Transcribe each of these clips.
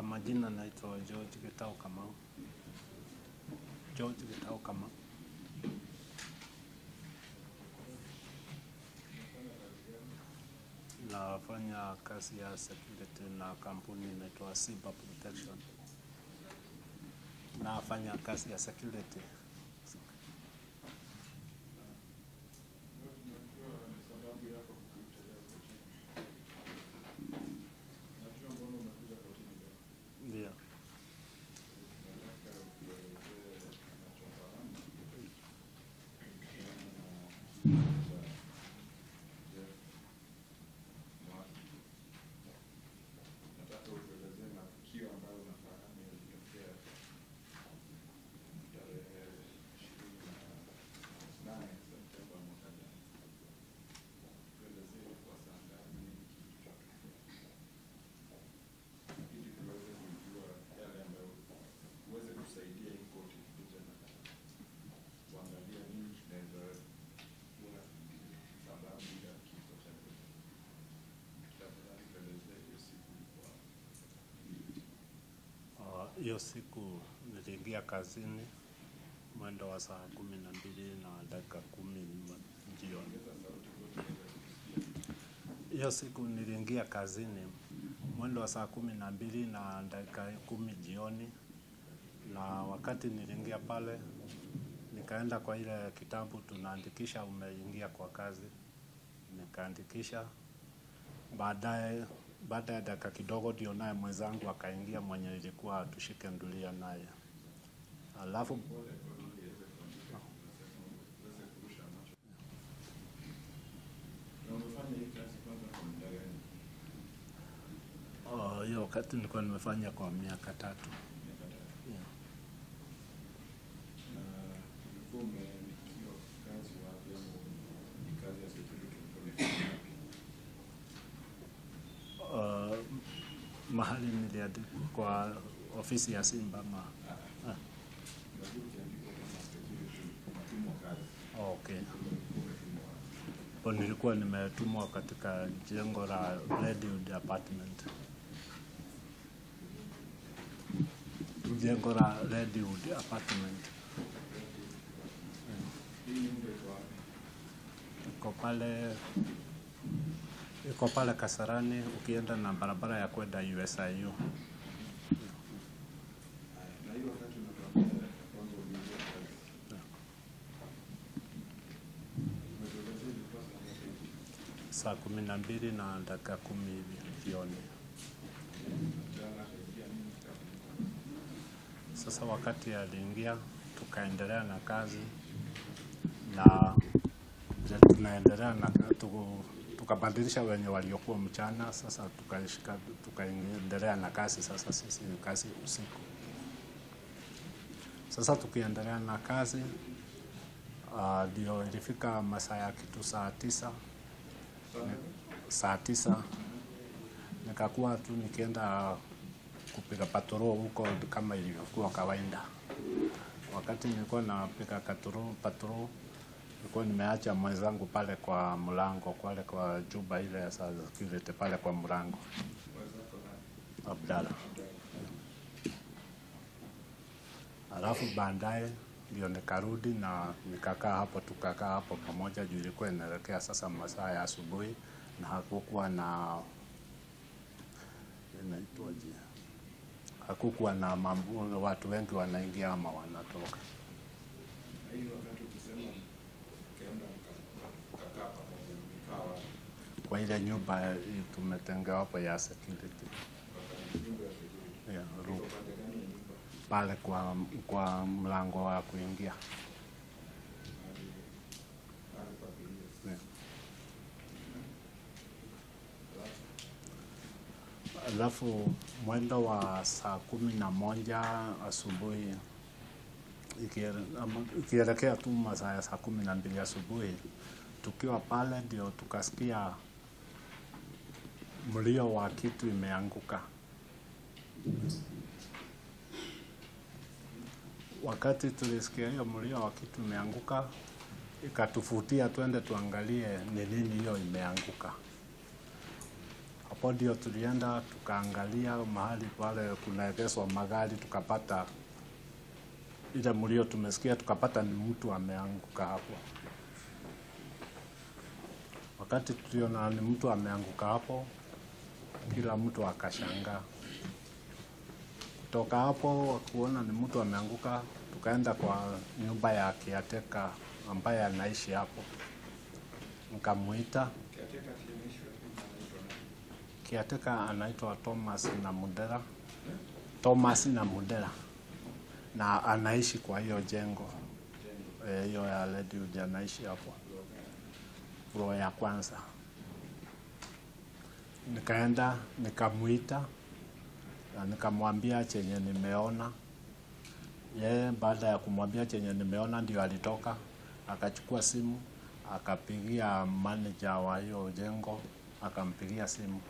Kwa majina naitwa George Gitau Kamau. George Gitau Kamau. Nafanya kazi ya security na kampuni inaitwa Cyber Protection. Nafanya kazi ya security. Ndio. Hiyo siku niliingia kazini mwendo wa saa 12:10 jioni. Hiyo siku niliingia kazini mwendo wa saa 12:10 jioni, na wakati niliingia pale nikaenda kwa ile kitabu tunaandikisha umeingia kwa kazi. Nikaandikisha. Baada ya dakika kidogo ndio naye mwenzangu akaingia mwenye ilikuwa tushike ndulia naye. Alafu hiyo wakati nilikuwa nimefanya kwa miaka 3. Mahali niliandikwa kwa ofisi ya Simba Okay. Kwa nilikuwa nimetumwa katika jengo la Redwood Apartment. Jengo la Redwood Apartment. Iko pale Kasarani ukienda na barabara ya kwenda USIU. Saa 12:10 jioni. Sasa wakati aliingia tukaendelea na kazi, na tunaendelea na tukabadilisha wenye waliokuwa mchana. Sasa tukaendelea na kazi. Sasa sisi ni kazi usiku. Sasa tukiendelea na kazi ndio ilifika masaa ya kitu saa 9 nikakuwa tu nikienda kupiga patrol huko kama ilivyokuwa kawaida. Wakati nilikuwa napiga patrol nilikuwa nimeacha mwenzangu pale kwa mlango, kwa jumba ile ya security pale kwa mlango. Abdalla. Alafu baadaye ndio nikarudi na tukakaa hapo pamoja juu ilikuwa inaelekea sasa masaa ya asubuhi, na hakukuwa na watu wengi wanaingia ama wanatoka. Kwa ile nyumba tumetenga hapo ya security. Pale kwa mlango wa kuingia. Alafu mwendo wa saa 11 asubuhi ikielekea tu masaa ya saa 12 asubuhi, tukiwa pale ndio tukasikia mlio wa kitu imeanguka. Wakati tulisikia hiyo mlio wa kitu imeanguka, ikatufutia twende tuangalie ni nini hiyo imeanguka. Hapo ndio tulienda tukaangalia mahali pale kunaegeshwa magari, tukapata ile mlio tumesikia, tukapata ni mtu ameanguka hapo. Wakati tuliona ni mtu ameanguka hapo, kila mtu akashangaa. Kutoka hapo kuona ni mtu ameanguka, tukaenda kwa nyumba ya caretaker ambaye anaishi hapo. Nikamuita. Caretaker anaitwa Thomas Namudera. Na anaishi kwa hiyo jengo. Hiyo ya Redwood anaishi hapo. Floor ya kwanza. Nikaenda, nikamuita. Na nikamwambia chenye nimeona. Yeye baada ya kumwambia chenye nimeona ndio alitoka, akachukua simu, akapigia manager wa hiyo jengo, akampigia simu.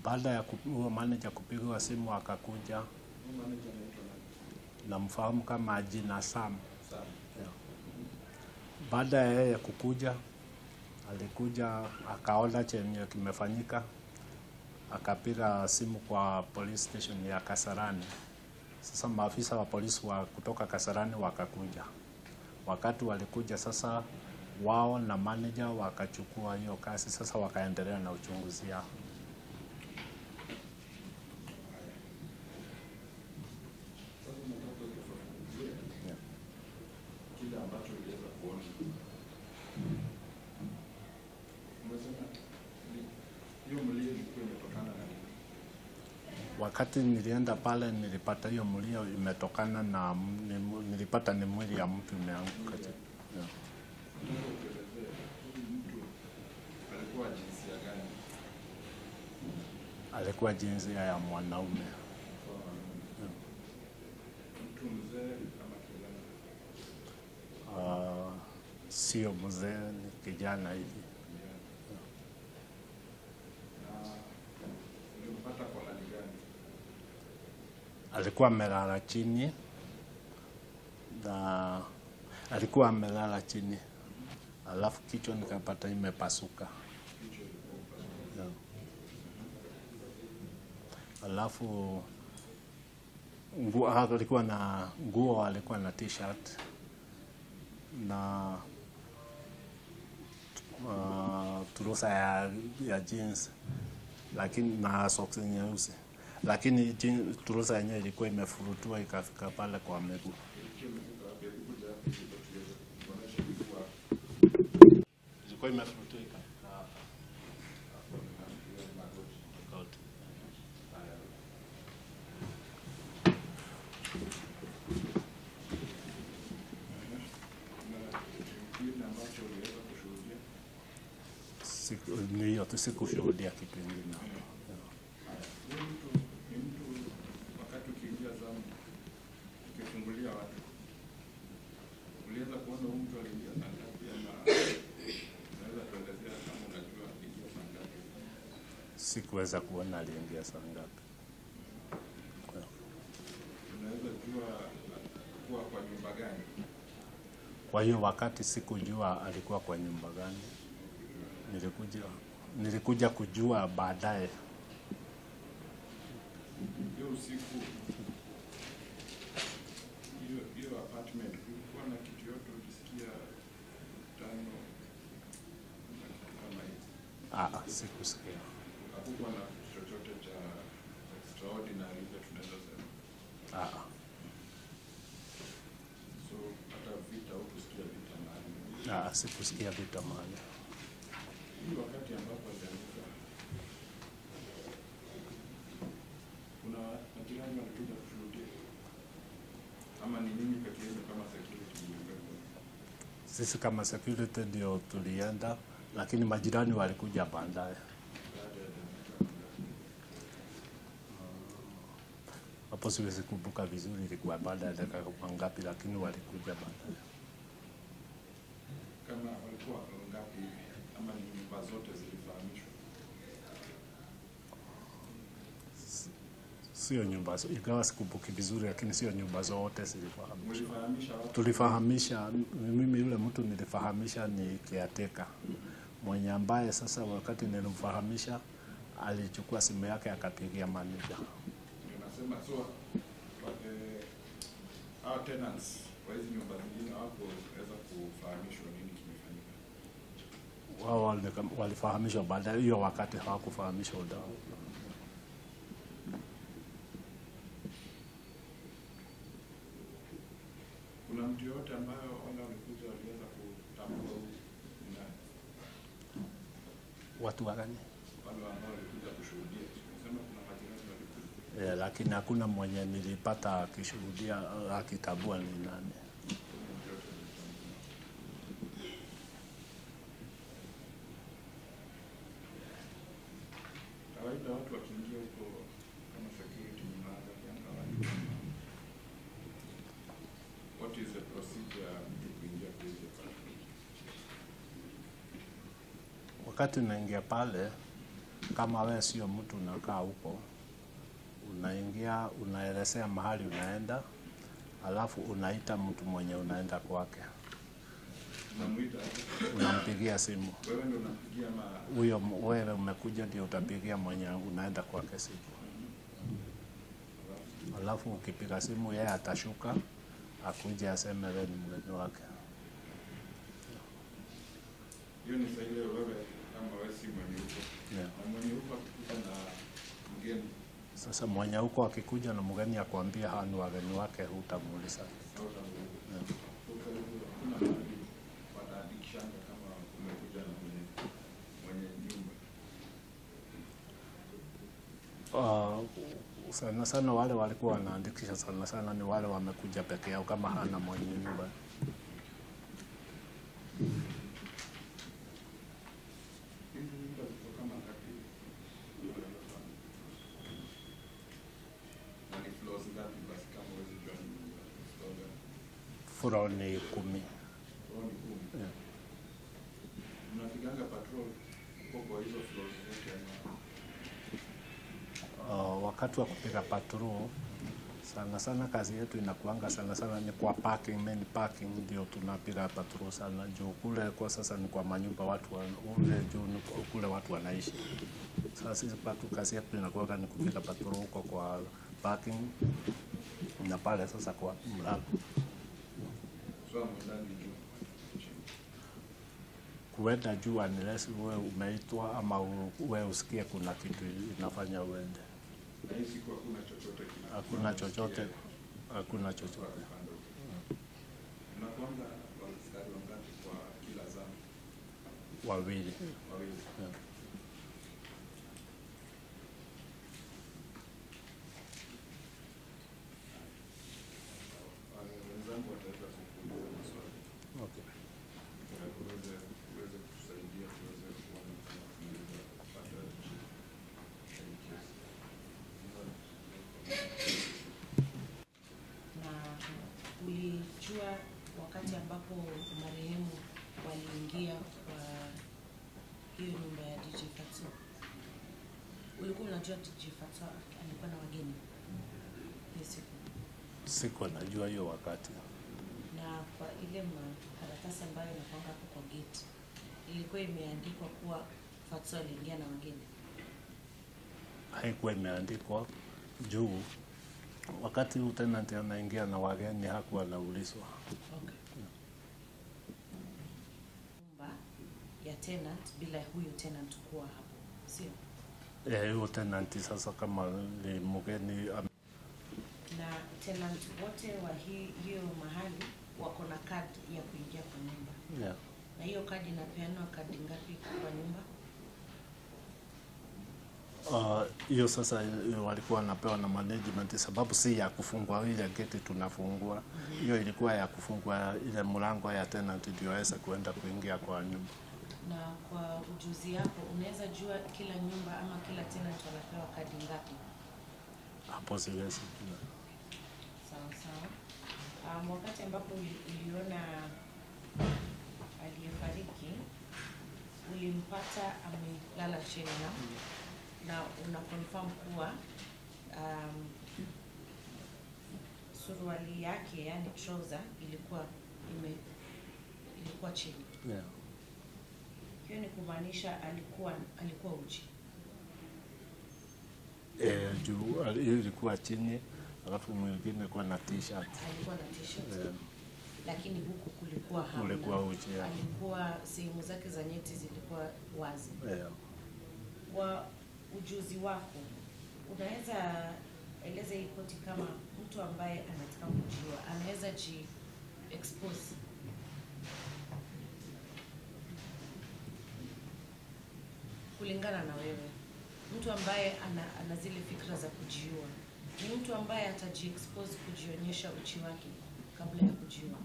Baada ya huyo manager kupigiwa simu akakuja. Namfahamu kama jina Sam. Yeah. Baada ya yeye kukuja, alikuja akaona chenye kimefanyika, akapiga simu kwa police station ya Kasarani. Sasa maafisa wa polisi wa kutoka Kasarani wakakuja. Wakati walikuja sasa, wao na manager wakachukua hiyo kasi, sasa wakaendelea na uchunguzi yao. Wakati nilienda pale nilipata hiyo mlio imetokana na nilipata ni mwili ya mtu imeanguka. Yeah. Alikuwa jinsia gani? Alikuwa jinsia ya mwanaume. Mtu mzee kama kijana? Sio mzee, ni kijana hivi. Alikuwa amelala chini na alikuwa amelala chini, alafu kichwa nikapata imepasuka. Yeah. Alafu alikuwa na nguo, alikuwa na t-shirt na trouser ya jeans, lakini na socks nyeusi. Lakini trouser yenyewe ilikuwa imefurutua ikafika pale kwa miguu. Ilikuwa imefurutua ikafika hiyo tu, sikushuhudia kitu kingine. Wakati ukiingia zamu ukifungulia watu, uliweza kuona mtu aliingia saa ngapi, ama unaweza kuelezea kama unajua aliingia saa ngapi? Sikuweza kuona aliingia saa ngapi. Unaweza jua alikuwa kwa nyumba gani? Kwa hiyo wakati sikujua alikuwa kwa nyumba gani. Nilikuja kujua baadaye. Hiyo usiku, hiyo apartment kulikuwa na kitu yote ulisikia tano kama hivi? Sikusikia. Hakukuwa na chochote cha extraordinary ile tunaweza sema? So hata vita hukusikia vita mahali? Sikusikia vita mahali. Wakati ambapo alianguka, kuna majirani walikuja kushuhudia, ama ni nini kati yenu kama security? Sisi kama security ndio tulienda, lakini majirani walikuja baadaye. Hapo siwezi kukumbuka vizuri ilikuwa baada ya dakika ngapi, lakini walikuja baadaye. Kama walikuwa ngapi, ama ni nyumba zote zilifahamishwa? Sio nyumba, ingawa sikumbuki vizuri, lakini sio nyumba zote zilifahamishwa. Mlifahamisha watu? Tulifahamisha, mimi yule mtu nilifahamisha ni caretaker. mwenye ambaye sasa wakati nilimfahamisha alichukua simu yake akapigia manager. Nasema so our tenants kwa hizi nyumba zingine hawaweza kufahamishwa nini kimefanyika. Wao walifahamishwa baada hiyo, wakati hawakufahamishwa udao. Kuna mtu yote ambayo wale walikuja waliweza kutambua nani? Watu gani? Wale ambao walikuja kushuhudia. Nasema kuna majirani walikuja. Lakini hakuna mwenye nilipata akishuhudia akitambua ni nani. Kawaida watu wakiingia huko kama security mnaanza kiangalia. What is the procedure to kuingia kwenye factory? Wakati unaingia pale, kama wewe sio mtu unakaa huko, unaingia, unaelezea mahali unaenda, alafu unaita mtu mwenye unaenda kwake. Unamuita? Unampigia simu. Wewe ndio unampigia ama Huyo wewe umekuja ndio utapigia mwenye unaenda kwake simu. Alafu ukipiga simu yeye atashuka akuje aseme wewe ni mgeni wake. hiyo ni sahihi wewe kama wewe si mwenye huko. Yeah. Na mwenye huko akikuja na mgeni. Sasa mwenye huko akikuja na mgeni akwambia hawa ni wageni wake, hutamuuliza. Yeah. Kuna mahali wataandikishanga kama umekuja na mwenye nyumba. Sana sana wale walikuwa wanaandikisha sana sana ni wale wamekuja peke yao, kama hana mwenye nyumba. Floor ni 10. Yeah. Mnapiganga patrol kwa hizo floors zote? Wakati wa kupiga patrol sana sana kazi yetu inakuanga sana sana ni kwa parking, main parking ndio tunapiga patrol sana juu kule kwa sasa ni kwa manyumba watu ule juu kule watu wanaishi. Sasa sisi kazi yetu inakuanga ni kupiga patrol huko kwa parking na pale sasa kwa mlango. Kuenda juu unless wewe umeitwa ama wewe usikie kuna kitu inafanya uende. Na hii siku hakuna chochote Hakuna chochote. Hakuna chochote. Unakuanga askari wangapi kwa kila zamu? Wawili. Yeah. Wenzangu wataweza kukuuliza maswali. Okay. Uweze kutusaidia tuweze kuona kama tunaweza kupata na ulijua wakati ambapo marehemu waliingia kwa hiyo nyumba ya DJ Fatso, ulikuwa unajua DJ Fatso alikuwa na wageni hiyo siku? Siku najua hiyo wakati. Na kwa ile karatasi ambayo inakuanga hapo kwa gate ilikuwa imeandikwa kuwa Fatso aliingia na wageni? Haikuwa imeandikwa juu wakati tenant anaingia na wageni hakuwa anaulizwa. Okay. Nyumba ya tenant bila huyo tenant kuwa hapo, sio? Huyo tenant sasa kama ni mgeni na tenant wote wa hiyo mahali wako na card ya kuingia kwa nyumba. yeah. Na hiyo kadi inapeanwa kadi ngapi kwa nyumba? Hiyo sasa walikuwa wanapewa na management, sababu si ya kufungua ile gate tunafungua. Hiyo ilikuwa ya kufungua ile mlango ya tenant ndio aweze kuenda kuingia kwa nyumba. Na kwa ujuzi yako unaweza jua kila nyumba ama kila tenant anapewa kadi ngapi? Hapo siwezi. Sawa sawa. Wakati ambapo uliona aliyefariki ulimpata amelala chini na una confirm kuwa suruali yake yani trouser ilikuwa chini. Yeah. Hiyo ni kumaanisha alikuwa uchi. Juu ilikuwa chini, alafu mwingine kwa na t-shirt. Alikuwa na t-shirt. Lakini huku kulikuwa hamna. Kulikuwa uchi. Alikuwa sehemu zake za nyeti zilikuwa wazi. Kwa ujuzi wako, unaweza eleza hii koti kama mtu ambaye anataka kujua anaweza expose kulingana na wewe? Mtu ambaye ana zile fikra za kujiua ni mtu ambaye ataji-expose kujionyesha uchi wake kabla ya kujiua.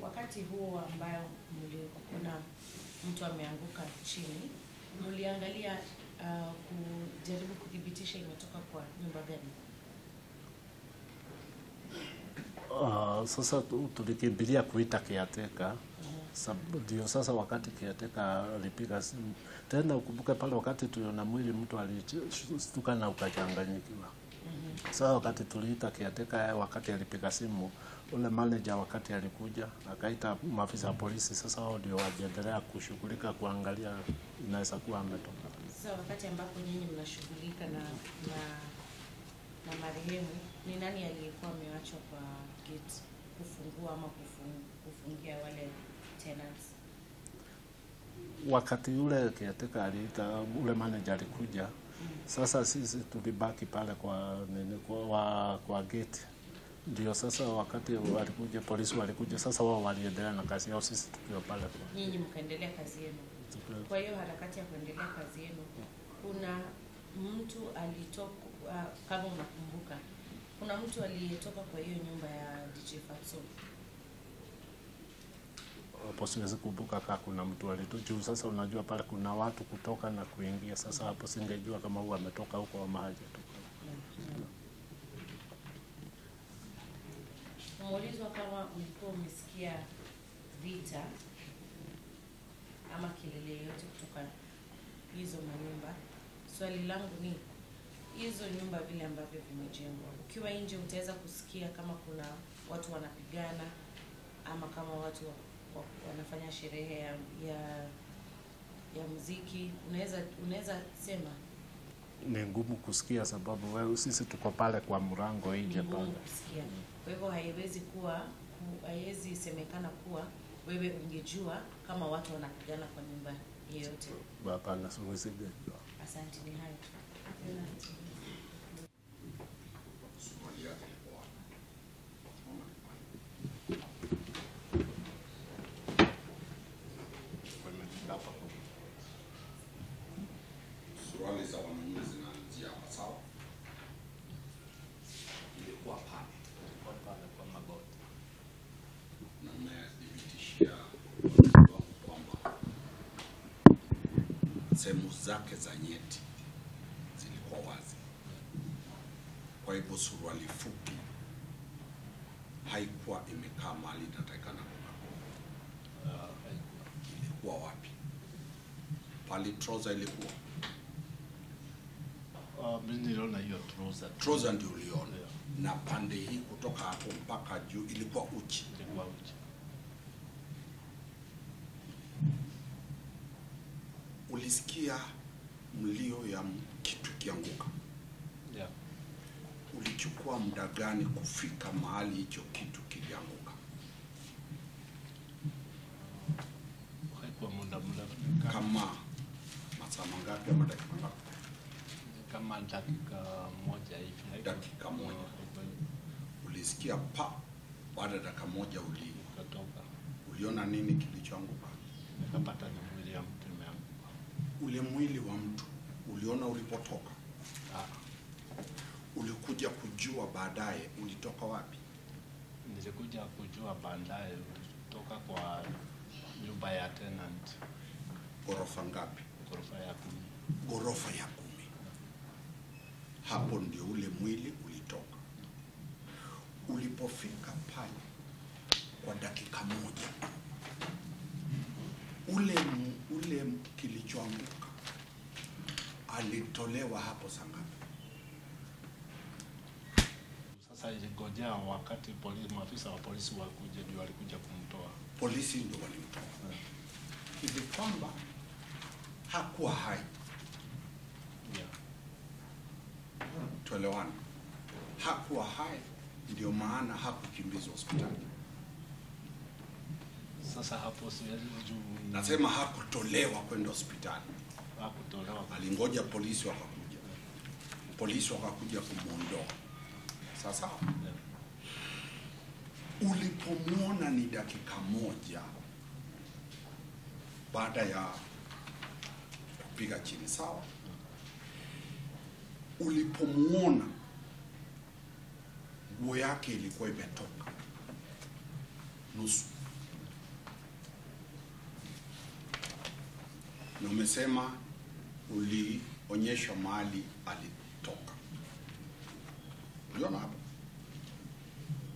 Wakati huo ambayo kuna mtu ameanguka chini, mliangalia kujaribu kudhibitisha imetoka kwa nyumba gani? Sasa tulikimbilia kuita caretaker. Ndio sasa wakati caretaker alipiga simu. Tena ukumbuke pale wakati tuliona mwili mtu alishtuka na ukachanganyikiwa. Sasa wakati tuliita caretaker, wakati alipiga simu, ule manager wakati alikuja akaita maafisa polisi. Sasa wao ndio wajiendelea kushughulika kuangalia inaweza kuwa ametoka. Sasa wakati ambapo nyinyi mnashughulika na marehemu, ni nani aliyekuwa ameachwa kwa gate kufungua ama kufungia wale tenants? Wakati ule caretaker aliita, ule manager alikuja. Sasa sisi tulibaki pale kwa gate. Ndio sasa wakati walikuja polisi walikuja, sasa wao waliendelea na kazi yao, sisi tukiwa pale. Nyinyi mkaendelea kazi yenu. Kwa hiyo harakati ya kuendelea kazi yenu, kuna mtu alitoka, kama unakumbuka, kuna mtu aliyetoka kwa hiyo nyumba ya DJ Fatso? Hapo siwezi kumbuka kama kuna mtu alitoka. Sasa unajua pale kuna watu kutoka na kuingia. Sasa hapo singejua kama huyu ametoka huko au mahali kutoka. Umeulizwa kama ulikuwa umesikia vita ama kelele yote kutoka hizo manyumba. Swali langu ni, hizo nyumba vile ambavyo vimejengwa, ukiwa nje utaweza kusikia kama kuna watu wanapigana ama kama watu wanafanya sherehe ya muziki? Unaweza sema ni ngumu kusikia sababu wewe sisi tuko pale kwa mlango nje pale. Kwa hivyo haiwezi semekana kuwa wewe ungejua kama watu wanapigana kwa nyumba yoyote. Hapana, siwezi kujua. Asante, ni hayo. Suruali za wanaume zinaanzia hapa, sawa? Ilikuwa pale kwa magoti. Na mmethibitishia kwamba sehemu zake za nyeti zilikuwa wazi. Kwa hivyo suruali fupi haikuwa imekaa mahali inatakikana kukaa. Ilikuwa wapi? Pale trouser ilikuwa. Mimi niliona hiyo trouser. Trouser ndio uliona. Na pande hii kutoka hapo mpaka juu ilikuwa uchi. Ilikuwa uchi. Ulisikia mlio ya kitu kianguka? Yeah. Ulichukua muda gani kufika mahali hicho kitu kilianguka? Haikuwa muda mrefu. Kama masaa mangapi ama dakika ngapi? Kama dakika moja hivi. Dakika moja. Ulisikia pa, baada dakika moja ukatoka. Uliona nini kilichoanguka? Nikapata ni mwili ya mtu imeanguka. Ule mwili wa mtu uliona ulipotoka? Ulikuja kujua baadaye ulitoka wapi? Nilikuja kujua baadaye ulitoka kwa nyumba ya tenant. Ghorofa ngapi? Ghorofa ya 10. Ghorofa ya 10. Hapo ndio ule mwili ulitoka. Ulipofika pale kwa dakika moja, alipoanguka alitolewa hapo saa ngapi? Sasa iligojea wakati maafisa wa polisi wakuja, ndio walikuja kumtoa. Polisi ndio walimtoa. Hivi kwamba hakuwa hai. Yeah. Tuelewana. Hakuwa hai, ndio maana hakukimbizwa hospitali. Sasa hapo siwezi juu. Nasema hakutolewa kwenda hospitali. Hakutolewa. Alingoja polisi wakakuja. Polisi wakakuja kumuondoa. Sasa Yeah. Ulipomuona ni dakika moja baada ya kupiga chini, sawa? Ulipomuona nguo yake ilikuwa imetoka nusu, na umesema ulionyeshwa mahali alitoka. Uliona hapo?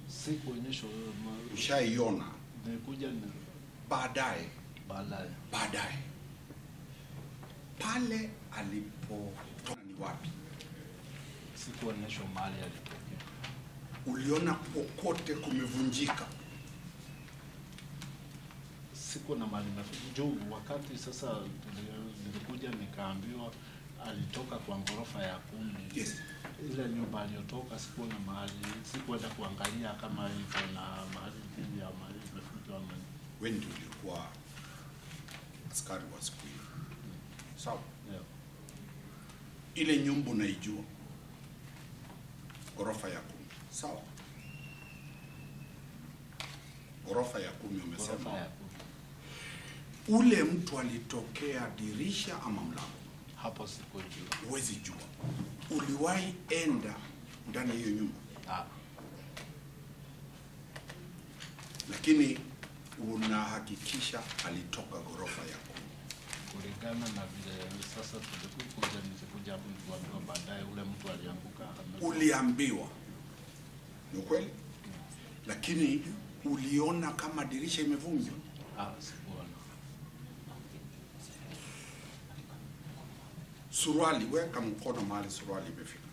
Sikuonyeshwa. Ushaiona? Nilikuja Baadaye pale alipotoka ni wapi? Sikuonyeshwa mahali alipokea. Uliona kokote kumevunjika? Siku na mali na juu. Wakati sasa nilikuja nikaambiwa alitoka kwa ghorofa ya 10. Yes. Ile nyumba aliyotoka sikuona mahali, sikuenda kuangalia kama iko na mahali pili ya mahali imefutwa ama. Wewe ndio ulikuwa askari wa siku hiyo. Sawa? Yeah. Ile nyumba unaijua? Ghorofa ya 10. Sawa? Ghorofa ya 10 umesema. Ghorofa ya 10. Ule mtu alitokea dirisha ama mlango? Hapo sikujua. Huwezi jua. Uliwahi enda ndani ya hiyo nyumba? Lakini unahakikisha alitoka ghorofa ya 10. Kulingana na vile sasa nilikuja hapo nikuambiwa baadaye ule mtu alianguka. Uliambiwa. Ni kweli? Lakini uliona kama dirisha imevunjwa? Sikuona. Suruali, weka mkono mahali suruali imefika.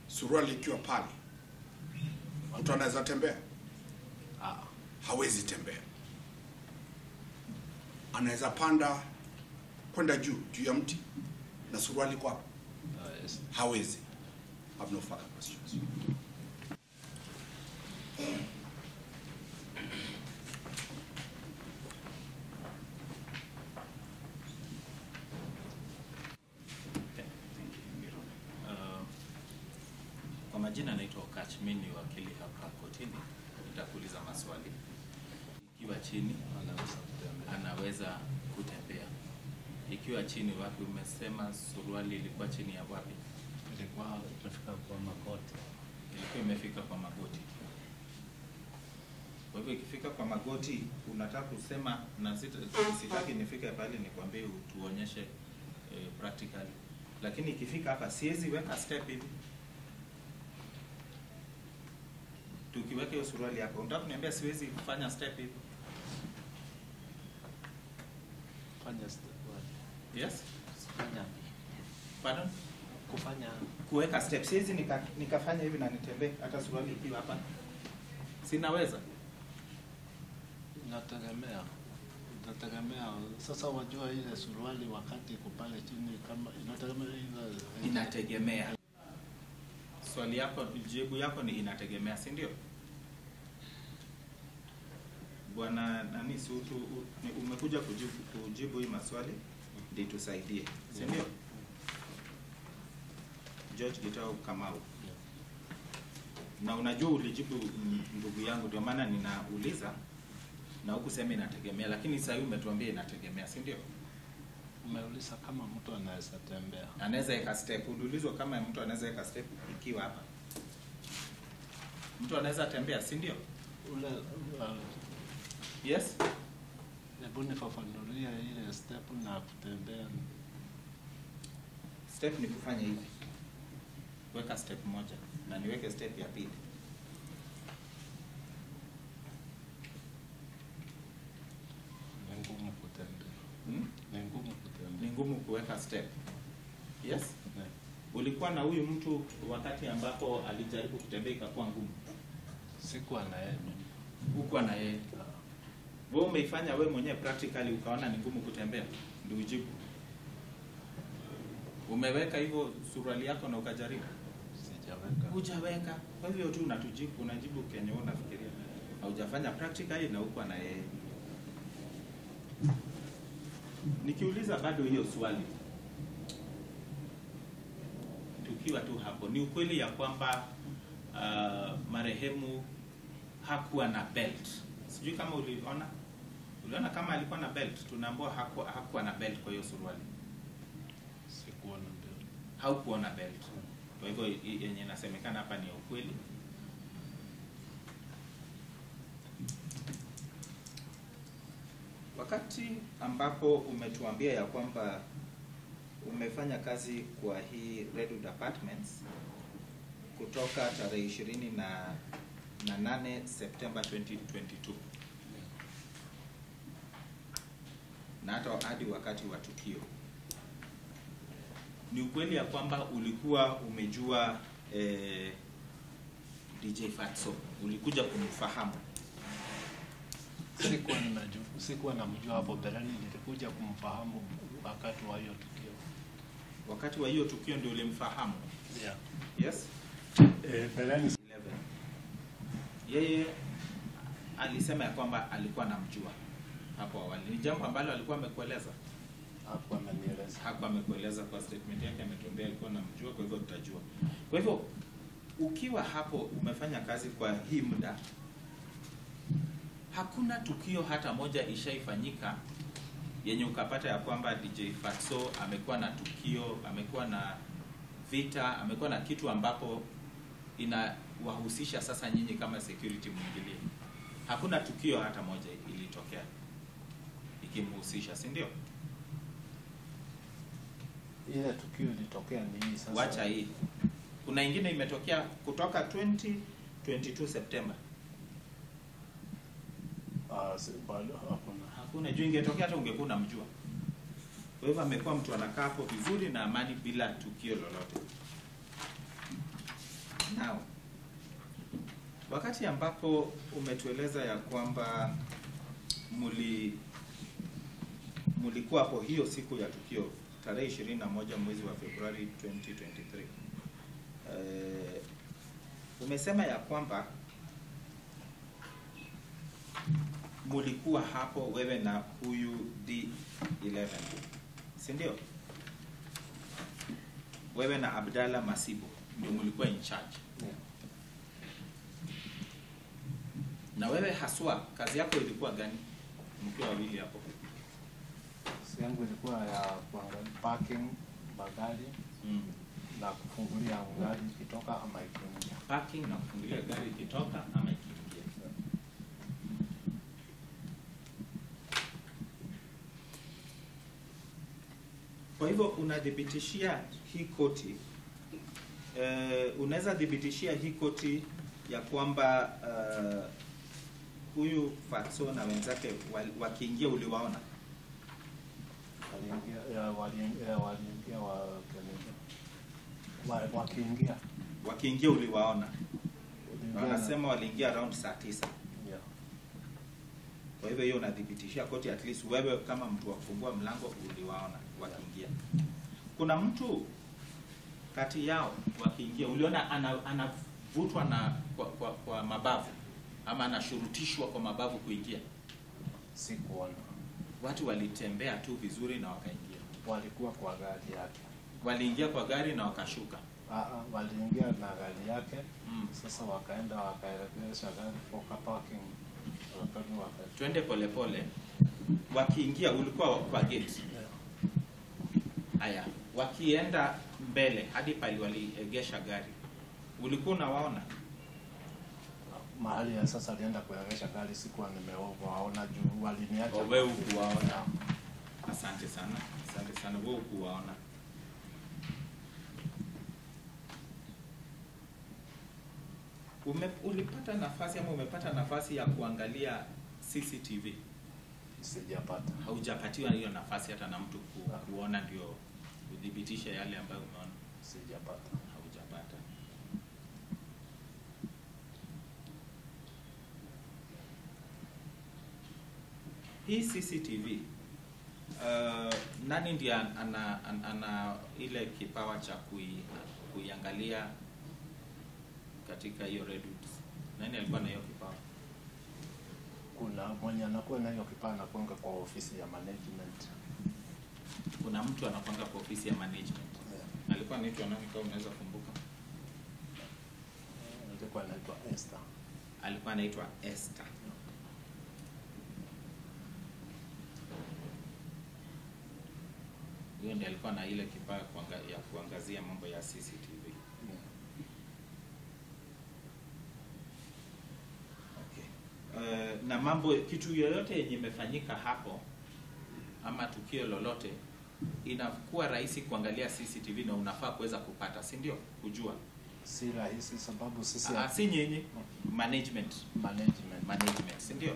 Suruali ikiwa pale, mtu anaweza tembea? Hawezi tembea. Anaweza panda kwenda juu ya mti na suruali kwa? Yes. Hawezi. Have no further questions. Kwa majina naitwa Okach, mimi ni wakili hapa kotini. Nitakuuliza maswali. Ikiwa chini anaweza kutembea. Ikiwa chini wapi? Umesema suruali ilikuwa chini ya wapi? Ilikuwa imefika kwa magoti. Ilikuwa imefika kwa magoti. Kwa hivyo ikifika kwa magoti unataka kusema, na sitaki nifike pale nikwambie tuonyeshe practically. Lakini ikifika hapa siwezi weka step hivi. Tukiweka hiyo suruali hapo, unataka kuniambia siwezi kufanya step hivi? Fanya step wapi? Yes? Fanya. Pardon? Kufanya. Kuweka step. Siwezi nikafanya hivi na nitembee hata suruali ikiwa hapa. Sinaweza. Inategemea. Sasa wajua ile suruali wakati iko pale chini kama inategemea. Swali yako, jibu yako ni inategemea, si ndio? Bwana nani umekuja kujibu hii maswali ndio tusaidie, si ndio? George Gitau Kamau. Na unajua ulijibu ndugu yangu, ndio maana ninauliza na huku sema inategemea, lakini sasa hivi umetuambia inategemea, si ndio? Umeuliza kama mtu anaweza tembea. Anaweza eka step. Uliulizwa kama mtu anaweza eka step ikiwa hapa. Mtu anaweza tembea, si ndio? Yes? Hebu nifafanulia ile step na kutembea. Step ni kufanya hivi. Weka step moja na niweke step ya pili. Ni ngumu kutembea. Ni ngumu kuweka step. Yes? Yeah. Ulikuwa na huyu mtu wakati ambapo alijaribu kutembea ikakuwa ngumu. Sikuwa na yeye mimi. Hukuwa na yeye. Wewe umeifanya wewe mwenyewe practically ukaona ni ngumu kutembea. Ndio ujibu. Umeweka hivyo suruali yako na ukajaribu? Sijaweka. Hujaweka. Kwa hivyo tu unajibu kenye unafikiria. Haujafanya practically na hukuwa na yeye. Nikiuliza bado hiyo swali, tukiwa tu hapo, ni ukweli ya kwamba marehemu hakuwa na belt. Sijui kama uliona kama alikuwa na belt. Tunaambiwa hakuwa na belt kwa hiyo suruali. Sikuwa na belt. Haukuwa na belt. Kwa hivyo yenye inasemekana hapa ni ukweli. Wakati ambapo umetuambia ya kwamba umefanya kazi kwa hii Redwood Apartments kutoka tarehe 28 Septemba 2022 na hata hadi wakati wa tukio, ni ukweli ya kwamba ulikuwa umejua DJ Fatso, ulikuja kumfahamu? Sikuwa namjua hapo mbeleni, nilikuja kumfahamu wakati wa hiyo tukio. Wakati wa hiyo tukio ndio ulimfahamu? Yeah. Yes? Mbeleni 11. Yeye alisema ya kwamba alikuwa anamjua hapo awali. Ni jambo ambalo alikuwa amekueleza? hakuwa amenieleza. Hakuwa amekueleza kwa statement yake, ametuambia alikuwa anamjua, kwa hivyo tutajua. Kwa hivyo ukiwa hapo umefanya kazi kwa hii muda, hakuna tukio hata moja ishaifanyika yenye ukapata ya kwamba DJ Fatso amekuwa na tukio, amekuwa na vita, amekuwa na kitu ambapo inawahusisha sasa nyinyi kama security mwingilie? Hakuna tukio hata moja ilitokea ikimhusisha, si ndio? Ile tukio ilitokea ni hii sasa. Wacha hii. Kuna ingine imetokea kutoka 2022 September. Hakuna. Juu ingetokea hata ungekuwa unamjua. Kwa hivyo amekuwa mtu anakaa hapo vizuri na amani bila tukio lolote. Now, wakati ambapo umetueleza ya kwamba mulikuwa hapo hiyo siku ya tukio tarehe 21 mwezi wa Februari 2023, umesema ya kwamba mulikuwa hapo wewe na huyu D11, si ndio? Wewe na Abdalla Masibo ndio mulikuwa in charge. Yeah. Na wewe haswa kazi yako ilikuwa gani mkiwa wawili hapo? Kazi yangu ilikuwa ya kuangalia parking magari na kufungulia gari ikitoka ama ikiingia. Parking na kufungulia gari ikitoka ama ikiingia. Kwa hivyo unadhibitishia hii koti, unaweza dhibitishia hii koti ya kwamba huyu Fatso na wenzake wakiingia uliwaona? Wakiingia uliwaona? Wanasema waliingia around saa 9. Yeah. Kwa hivyo hiyo unadhibitishia koti, at least wewe kama mtu wa kufungua mlango uliwaona wakiingia. Kuna mtu kati yao wakiingia uliona anavutwa na kwa mabavu ama anashurutishwa kwa mabavu kuingia? Sikuona. Watu walitembea tu vizuri na wakaingia. Walikuwa kwa gari yake. Waliingia kwa gari na wakashuka. Waliingia na gari yake. Sasa wakaenda wakaelekeza gari kwa parking. Twende pole pole. Wakiingia ulikuwa kwa gate. Haya, wakienda mbele hadi pale waliegesha gari, ulikuwa unawaona? Mahali ya sasa alienda kuegesha gari sikuwa nimewaona juu waliniacha. Wewe ukuwaona? Asante sana. Asante sana. Wewe ukuwaona? Ulipata nafasi ama umepata nafasi ya kuangalia CCTV? Sijapata. Haujapatiwa hiyo nafasi hata na mtu kuona ndio udhibitisha yale ambayo umeona? Sijapata. Haujapata. Hii CCTV nani ndiye ana ile kipawa cha kuiangalia katika hiyo Redwood? Nani alikuwa na hiyo kipawa? Kuna mwenye anakuwa na hiyo kipawa anakuanga kwa ofisi ya management. Kuna mtu anapanga kwa ofisi ya management. Yeah. Alikuwa anaitwa nani kama unaweza kumbuka? Alikuwa anaitwa Esther. Alikuwa anaitwa Esther. Huyo ndiye alikuwa na ile kipawa ya kuangazia mambo ya CCTV. Yeah. Okay. Na mambo kitu yoyote yenye imefanyika hapo ama tukio lolote inakuwa rahisi kuangalia CCTV na unafaa kuweza kupata, si ndio? Kujua. Si rahisi sababu sisi si nyenye management, si ndio?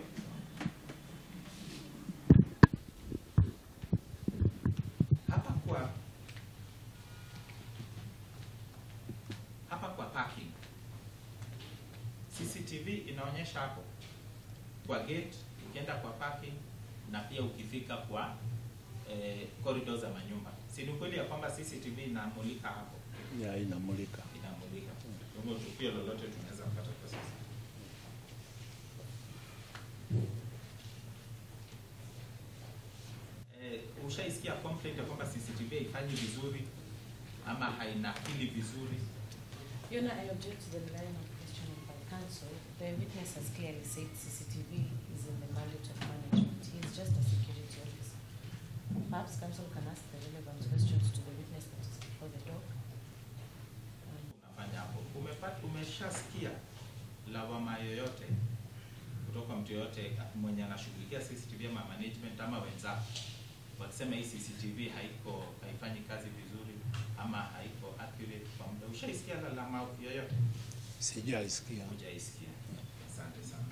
Hapa kwa parking CCTV inaonyesha hapo kwa gate, ukienda kwa parking na pia ukifika kwa corridors za manyumba. Si ni kweli ya kwamba CCTV inamulika hapo? Yeah, inamulika. Kwa hivyo tukio lolote tunaweza kupata kwa sasa. Ushaisikia complaint ya kwamba CCTV haifanyi vizuri ama hainakili vizuri? You know, I object to the line of questioning by counsel. The witness has clearly said CCTV is in the mandate of management. He is just a security officer. Perhaps counsel can ask the relevant questions to the witness that is before the dock. Unafanya hapo. Umeshasikia lawama yoyote kutoka mtu yoyote mwenye anashughulikia CCTV ama management ama wenzako wakisema hii CCTV haifanyi kazi vizuri ama haiko accurate kwa muda? Ushaisikia lawama yoyote? Sijaisikia. Hujaisikia. Asante sana.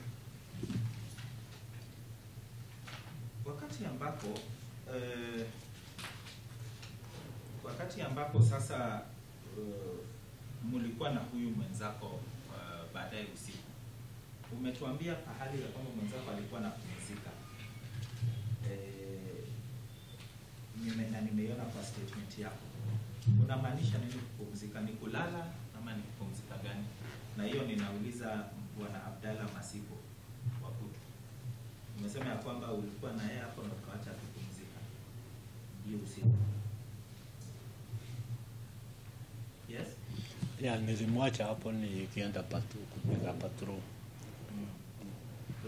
Wakati ambapo sasa mulikuwa na huyu mwenzako baadaye usiku, umetuambia pahali ya kwamba mwenzako alikuwa anapumzika. Na nimeiona kwa statement yako. Unamaanisha nini kupumzika? Ni kulala ama ni kupumzika gani? Na hiyo ninauliza Bwana Abdalla Masipo wa Kutu. Umesema ya kwamba ulikuwa na yeye hapo na ukaacha kupumzika hiyo usiku. Yes? Yeah, nilimwacha hapo nikienda kupiga patrol.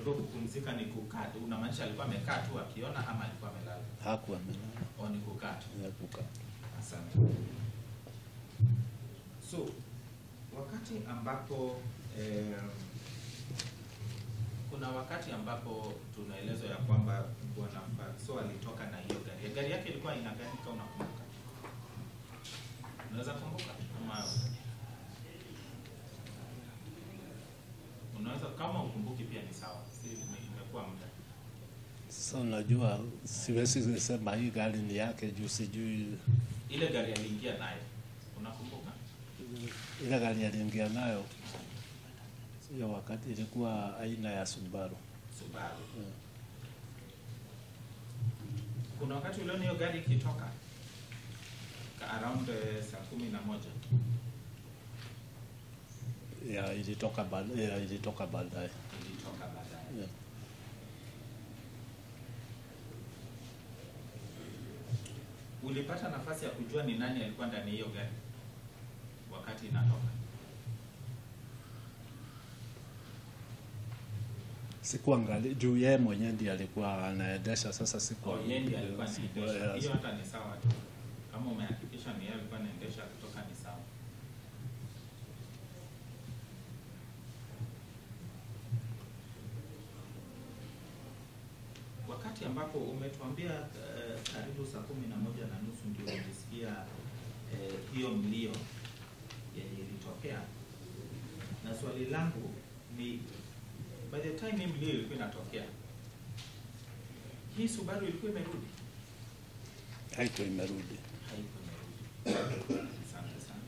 Ndio kupumzika ni kukaa. Unamaanisha alikuwa amekaa tu akiona ama alikuwa amelala? Hakuwa amelala. Au ni kukaa tu? Yeah, kukaa. Asante. So, wakati ambapo kuna wakati ambapo tunaelezwa ya kwamba Bwana Fatso alitoka na hiyo gari. Gari yake ilikuwa ina gani kama unakumbuka? Unaweza kumbuka? Ama unaweza kama ukumbuki pia ni sawa. Si imekuwa muda. Sasa unajua siwezi kusema hii gari ni yake juu sijui ile gari aliingia nayo. Unakumbuka? Ile gari aliingia nayo hiyo wakati ilikuwa aina ya Subaru. Yeah. Kuna wakati uliona hiyo gari ikitoka around saa 11. Yeah, ilitoka baadaye. Yeah. Ulipata nafasi ya kujua ni nani alikuwa ndani hiyo gari wakati inatoka? Sikuangalia juu yeye mwenyewe ndiye alikuwa anaendesha. Sasa sikuwa yeye ndiye alikuwa anaendesha. Hiyo hata ni sawa tu. Kama umehakikisha ni yeye alikuwa anaendesha kutoka ni sawa. Wakati ambapo umetuambia karibu saa 11:30 ndio ulisikia hiyo mlio yenye ilitokea, na swali langu ni by the time mlio ilikuwa inatokea Hii Subaru ilikuwa imerudi? Haikuwa imerudi. Haikuwa imerudi. Asante sana.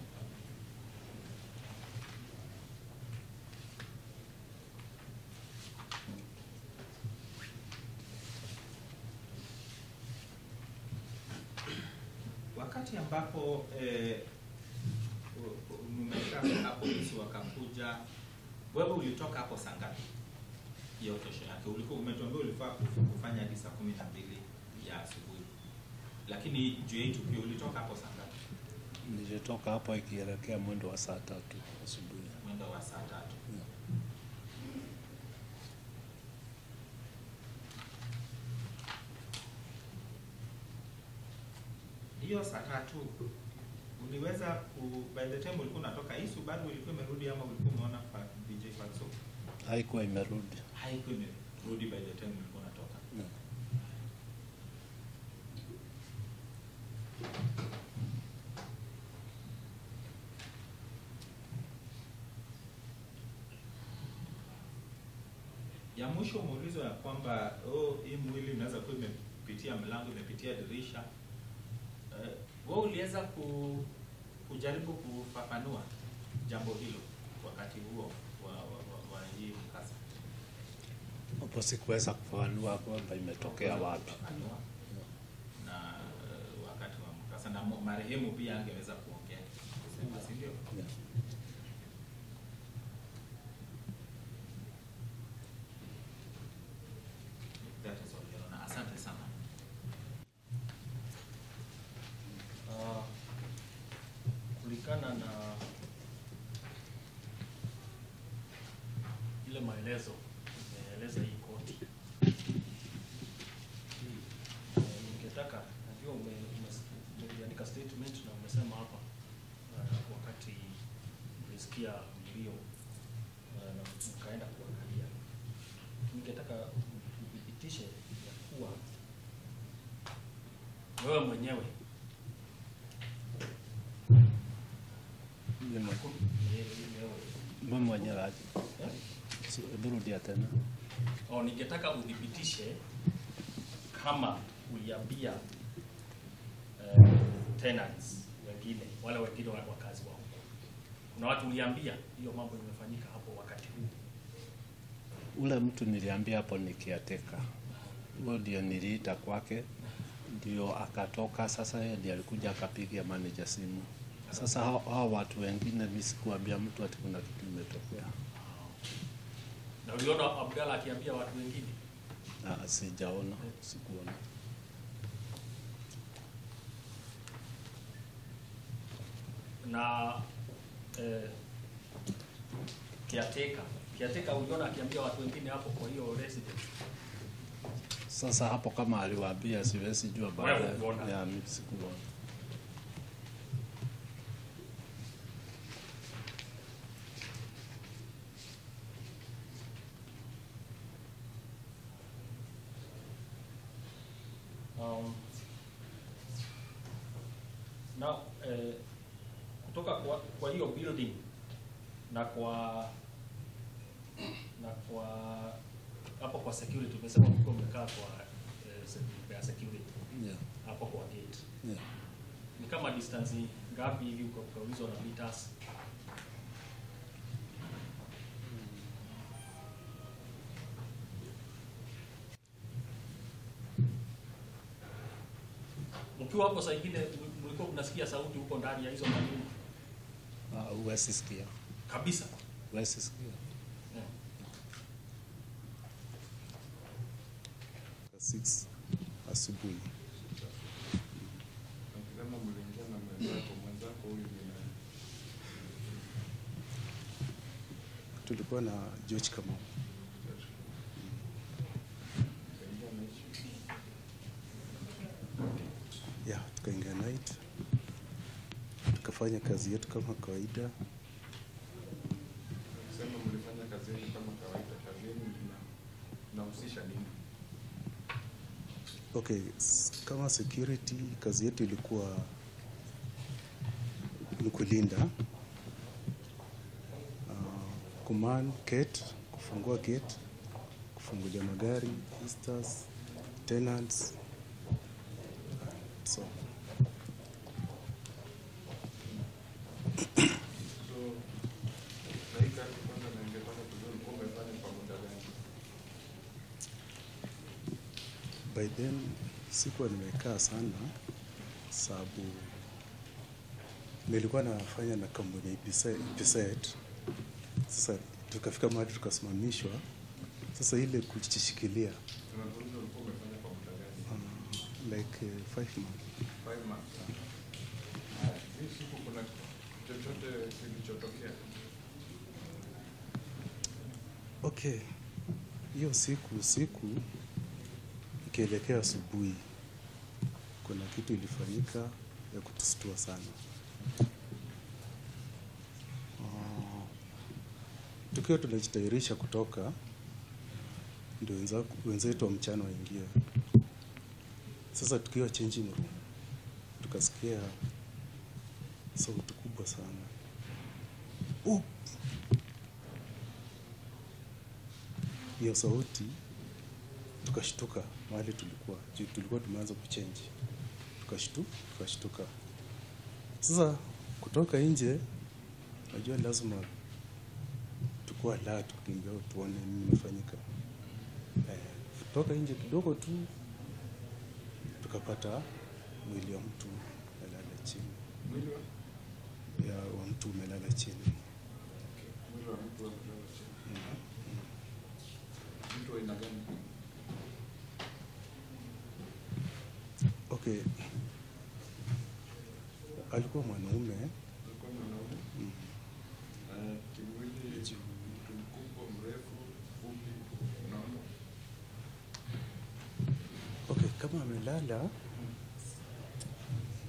Wakati ambapo mmekaa hapo polisi wakakuja, wewe ulitoka hapo saa ngapi? Hiyo kesho yake ulikuwa umetuambia ulifaa kufanya hadi saa 12 ya asubuhi, lakini juu ya tukio ulitoka hapo saa ngapi? Nilitoka hapo ikielekea mwendo wa saa 3 asubuhi. Mwendo wa saa 3. Yeah. Hiyo saa 3 uliweza by the time ulikuwa unatoka, hii Subaru ilikuwa imerudi ama ulikuwa umeona DJ Fatso? Haikuwa imerudi. Haikuwa imerudi by the time ulikuwa unatoka. Yeah. Ya mwisho umeulizwa ya kwamba hii mwili unaweza kuwa imepitia mlango, imepitia dirisha. Wewe uliweza kujaribu kufafanua jambo hilo wakati huo wa hii mkasa? Hapo sikuweza kufafanua kwamba imetokea wapi. Na wakati wa mkasa na marehemu pia angeweza kuongea, si ndio? Yeah. Asante sana. Kulingana na ile maelezo imeeleza hii koti, ningetaka, najua umeandika statement na umesema hapa wakati ulisikia mlio na mkaenda kuangalia, ningetaka uthibitishe ya kuwa wewe mwenyewe Mimi mwenyewe aje. Burudia tena. Ningetaka udhibitishe kama uliambia tenants wengine, wale wengine wakazi wao. Kuna watu uliambia hiyo mambo imefanyika hapo wakati huu? Ule mtu niliambia hapo ni caretaker. Huyo ndio niliita kwake, ndio akatoka. Sasa yeye ndiye alikuja akapigia manager simu. Sasa hao watu wengine mimi sikuambia mtu ati kuna kitu imetokea. Na uliona Abdalla akiambia watu wengine? Sijaona, sikuona. Na caretaker uliona akiambia watu wengine hapo kwa hiyo resident? Sasa hapo kama aliwaambia siwezi jua baada ya mimi sikuona. Na kutoka kwa hiyo building na kwa hapo kwa security, umesema mko mmekaa kwa security. Yeah. Hapo kwa gate. Yeah. Ni kama distance ngapi hivi ukaulizwa na meters? Mkiwa hapo saa ingine mlikuwa mnasikia sauti huko ndani ya hizo manyumba? Huwezi sikia. Kabisa. Huwezi sikia. Yeah. 6 asubuhi. Kama mliingia na mwenzako huyu ni nani? Tulikuwa na George Kamau. Yeah, tukaingia night. Tukafanya kazi yetu kama kawaida. Sema mlifanya kazi yenu kama kawaida, kazi yenu inahusisha nini? Okay, kama security kazi yetu ilikuwa ni kulinda command gate, kufungua gate, kufungulia magari, visitors, tenants, so So na hii kazi kwanza na ningependa kujua ulikuwa umefanya kwa muda gani? by then sikuwa nimekaa sana, sababu nilikuwa nafanya na kampuni Ipset. Sasa tukafika mahali tukasimamishwa. Sasa ile kujishikilia Tunauliza ulikuwa umefanya kwa muda gani? like 5 months. 5 months. Hii siku kuna chochote kilichotokea? Okay, hiyo siku ikielekea asubuhi, kuna kitu ilifanyika ya kutustua sana. Tukiwa tunajitayarisha kutoka, ndio wenzetu wa mchana waingie. Sasa tukiwa changing room, tukasikia sauti kubwa sana. Hiyo sauti tukashtuka mahali tulikuwa tumeanza kuchange. Tukashtuka. Sasa kutoka nje, najua lazima tukua la tukimbia tuone nini imefanyika. Kutoka nje kidogo tu tukapata mwili wa mtu umelala chini. Mwili wa mtu umelala chini. Mwili wa mtu umelala chini. Mtu wa aina gani? Okay. Alikuwa mwanaume. Alikuwa mwanaume. Kimwili mtu mkubwa, mrefu, fupi, unaona? Okay, kama amelala.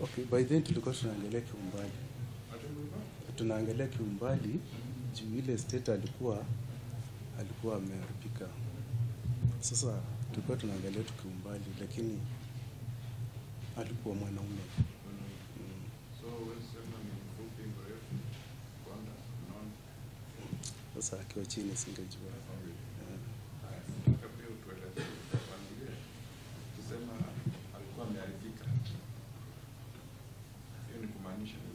Okay, by then tulikuwa tunaangalia kiumbali. Tunaangalia kiumbali juu ile state alikuwa ameharibika. Sasa tulikuwa tunaangalia tu kiumbali, lakini alikuwa mwanaume. So wewe sema ni mfupi, mrefu, kwanda, unaona? Sasa akiwa chini singejua. Nataka pia utueleze familia. Tusema alikuwa ameharibika. Hiyo ni kumaanisha nini?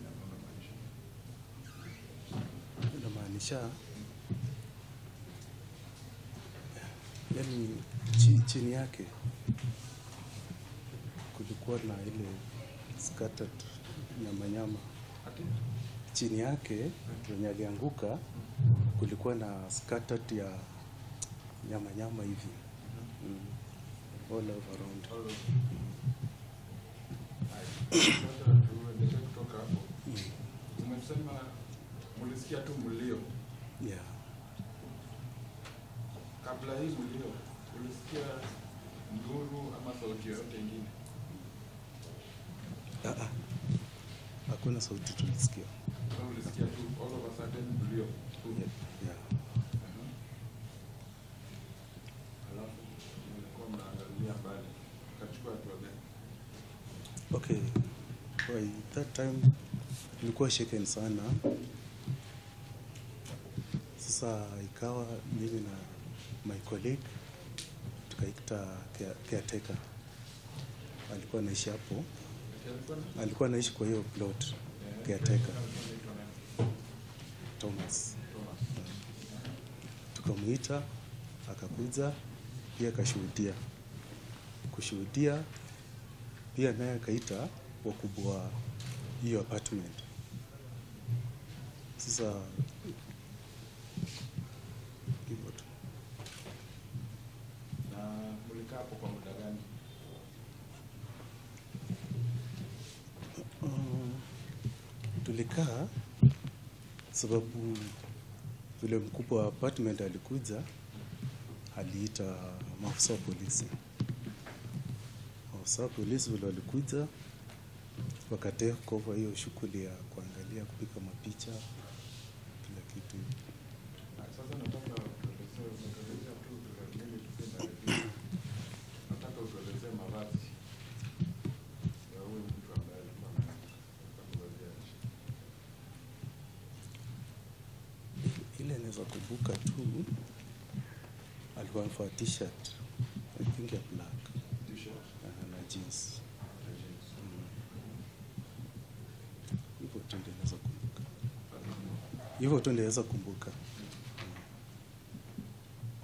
Inamaanisha yani chini yake kulikuwa na ile scattered nyama. Chini yake kwenye alianguka kulikuwa na scattered ya nyama hivi. All over around. Sasa tuendelee kutoka hapo. Umesema mulisikia tu mlio. Yeah. Kabla hii mlio, ulisikia nduru ama sauti yoyote ingine? Hakuna sauti tulisikia. So ulisikia tu all of a sudden mlio. Yeah. Alafu mlikuwa mnaangalia mbali. Kachukua hatua gani? Okay. By that time nilikuwa shaken sana. Sasa ikawa mimi na my colleague tukaita caretaker. Alikuwa anaishi hapo. Alikuwa anaishi kwa hiyo plot. Caretaker. Thomas. Tukamuita, akakuja, pia akashuhudia. Kushuhudia pia naye akaita wakubwa hiyo apartment. Sasa hivyo tu. Na mlikaa hapo kwa muda gani? Tulikaa sababu vile mkubwa wa apartment alikuja, aliita maafisa wa polisi. Maafisa wa polisi vile walikuja wakateka over hiyo shughuli ya kuangalia, kupiga mapicha, kila kitu. Sasa nataka utuelezee tu vile tupenda review. Nataka utuelezee mavazi ya huyu mtu ambaye alikuwa anavaa. Ile naweza kumbuka tu alikuwa amevaa t-shirt, I think ya black. T-shirt jeans. Hivyo tu ndio naweza kumbuka. Hivyo tu ndio naweza kumbuka.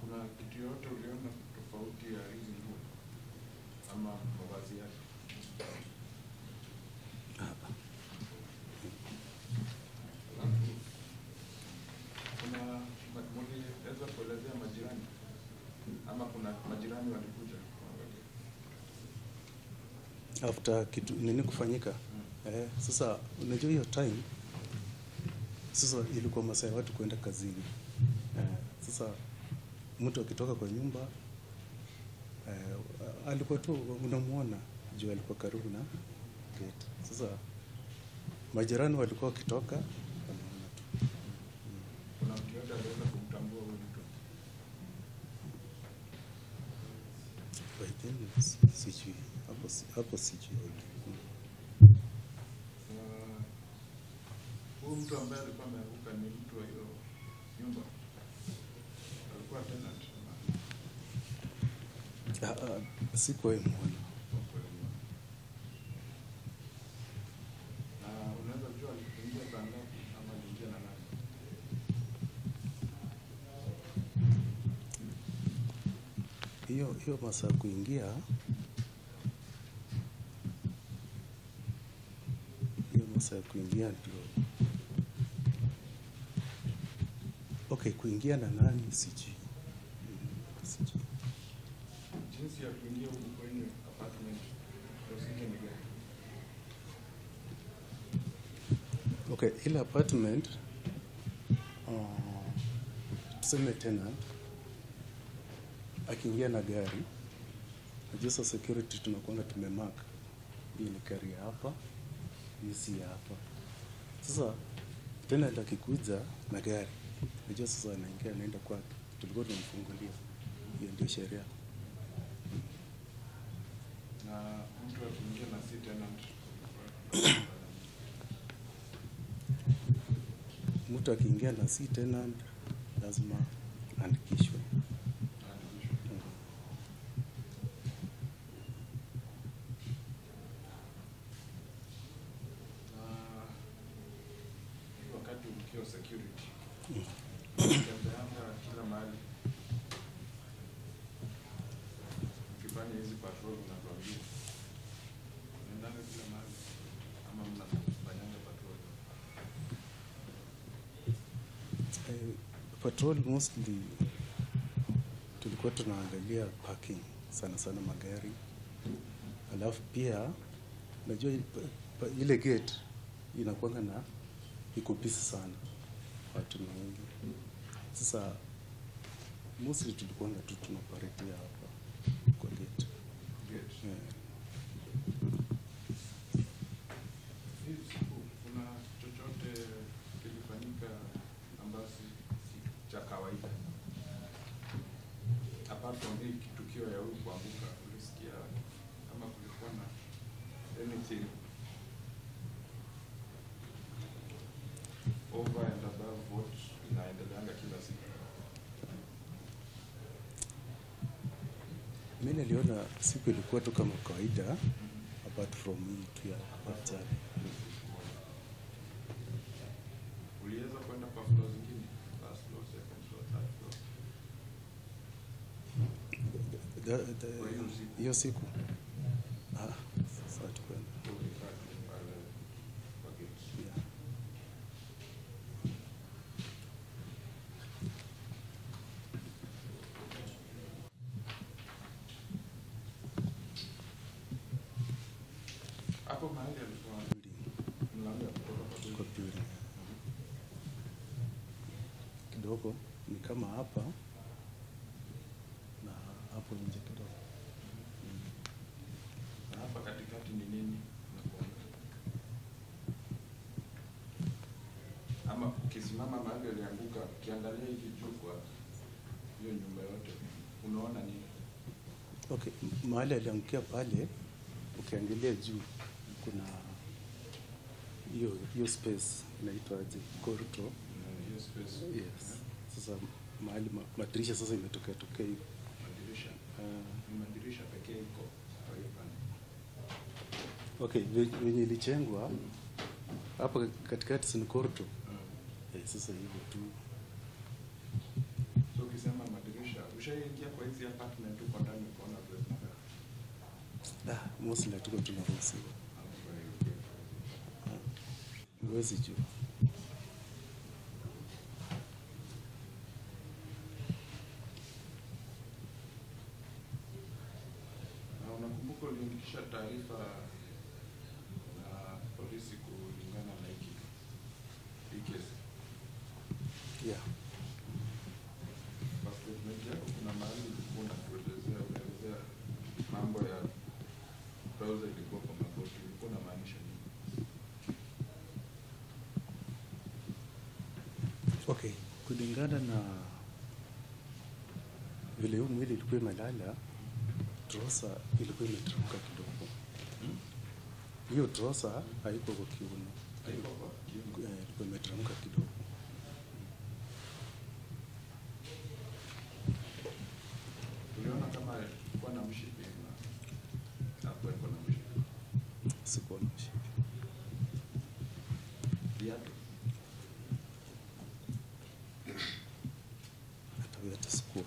Kuna kitu yote uliona tofauti ya hizi nguo ama mavazi yake? Kuna unaweza kuelezea majirani ama kuna majirani walikuja kuangalia? After kitu nini kufanyika? Sasa unajua hiyo time sasa ilikuwa masaa ya watu kwenda kazini. Sasa mtu akitoka kwa nyumba alikuwa tu unamuona juu alikuwa karibu na gate. Sasa majirani walikuwa wakitoka wanaona tu. Kuna mtu yote aliweza kumtambua huyu mtu? By then sijui hapo sijui. Huyu mtu ambaye alikuwa ameanguka ni mtu wa hiyo nyumba? Alikuwa tenant? Sikuwahi muona. Na unaweza kujua aliingia saa ngapi ama aliingia na nani? Hiyo masaa kuingia, hiyo masaa kuingia ndio okay, kuingia na nani sijui. Jinsi ya kuingia huko kwenye apartment procedure ni gani? Okay, ile apartment tuseme tenant akiingia na gari, najua sasa security tunakuanga tumemark hii ni gari ya hapa, hii si ya hapa. Sasa tenant akikuja na gari, najua sasa anaingia anaenda kwake, tulikuwa tunamfungulia. Hiyo ndio sheria. Na mtu akiingia na si tenant? Mtu akiingia na si tenant lazima andikishwe. Wakati ukiwa security ukiambianga kila mahali ukifanya hizi patrol unatuambia unaendanga kila mahali ama mnafanyanga patrol? Patrol mostly tulikuwa tunaangalia parking sana sana magari, alafu pia najua ile gate inakuanga na iko busy sana, watu ni wengi. Sasa mostly tulikuwa tu tunaoperate hapa kwa gate. Kuna chochote kilifanyika ambacho si cha kawaida apart from hii tukio ya huyu kuanguka? Ulisikia kama kulikuwa na anything over and above what inaendeleanga kila siku? Mimi niliona siku ilikuwa tu kama kawaida, apart from hii tu ya ajali. Uliweza kwenda kwa floor zingine? First floor, second floor, third floor? Hiyo siku sasa tukwenda. Yeah. Hapo mahali alikuwa mlango ya kutoka kwa building. Kidogo ni kama hapa na hapo nje kidogo. na hapa katikati ni nini unakuona? Ama ukisimama mahali alianguka, ukiangalia hivi juu kwa hiyo nyumba yote unaona nini? Okay, mahali aliangukia pale, ukiangalia juu kuna hiyo space inaitwaje? Corridor. Hiyo space. Yes. Sasa mahali madirisha sasa imetokea hivi. Madirisha. Ni madirisha pekee iko kwa hiyo pande. Okay, venye ilijengwa hapa katikati si ni corridor. Sasa hivyo tu. So ukisema madirisha, ushaingia kwa hizi apartment uko ndani ukaona vile zinakaa? Mostly tuko tunaruhusiwa. Huwezi jua. Na unakumbuka uliandikisha taarifa na polisi kulingana na hii kesi? Yeah. Kwa statement yako kuna mahali ulikuwa unaelezea mambo ya browser ilikuwa kwa magoti, ilikuwa unamaanisha nini? Okay, kulingana na vile huu mwili ilikuwa imelala, trosa ilikuwa imeteremka kidogo. Hiyo trosa haiko kwa kiuno. Haiko kwa kiuno? Ilikuwa imeteremka kidogo. Uliona kama ilikuwa na mshipi na hapo ilikuwa na mshipi? Sikuwa na mshipi. Viatu? Hata viatu sikuwa.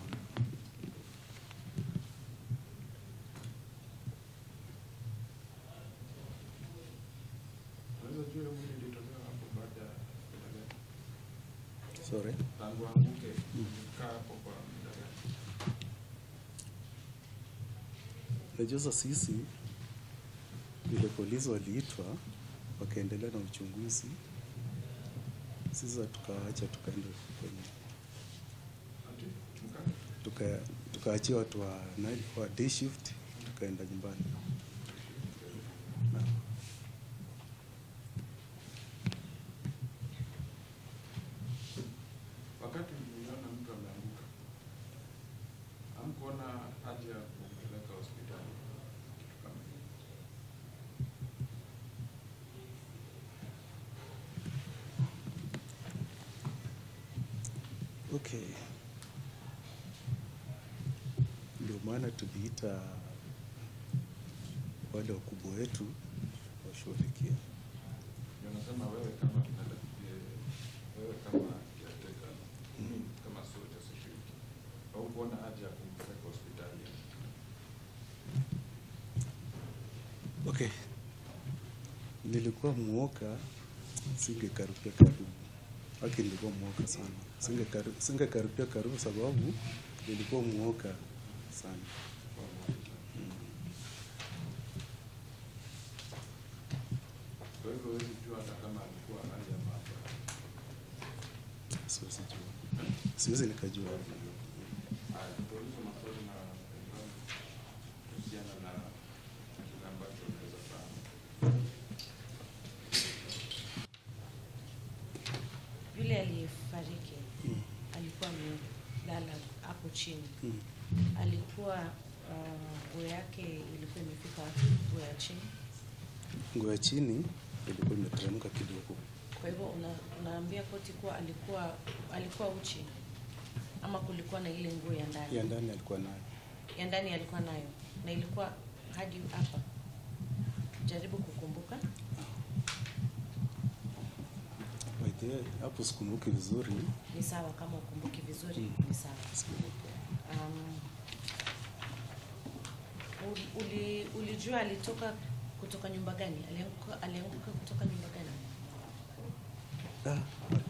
Unaweza jua mwili ilitolewa hapo baada ya muda gani? Sorry? Tangu anguke, kaa hapo kwa muda gani? Najua sasa sisi vile polisi waliitwa wakaendelea na uchunguzi, sisi tukaacha tukaenda kwenye tukaachia watu wa day shift tukaenda nyumbani. Wakati mliona mtu ameanguka, hamkuona haja ya kumpeleka hospitali? Kitu kama hiyo. Okay. Ndio maana tuliita wale wakubwa wetu washughulikie. Ndio nasema wewe kama caretaker, kama soldier security, haukuona haja ya kumpeleka hospitali? Okay. Nilikuwa muoga, singekaribia karibu. Haki nilikuwa muoga sana. Singekaribia karibu sababu nilikuwa muoga sana. Kwa hivyo huwezi jua hata kama alikuwa hali ya maafa? Siwezi jua. Siwezi nikajua. Haya, tuulize maswali na kuhusiana na kile ambacho unaweza fahamu. Yule aliyefariki alikuwa amelala hapo chini. Alikuwa nguo yake ilikuwa imefika nguo ya chini. Nguo ya chini ilikuwa imeteremka kidogo. Kwa hivyo unaambia koti kuwa alikuwa uchi, ama kulikuwa na ile nguo ya ndani? Ya ndani alikuwa nayo. Ya ndani alikuwa nayo na ilikuwa hadi hapa. Jaribu kukumbuka. Hapo sikumbuki vizuri. Ni sawa kama ukumbuki vizuri, ni sawa. Ulijua alitoka kutoka nyumba gani? Alianguka kutoka nyumba gani?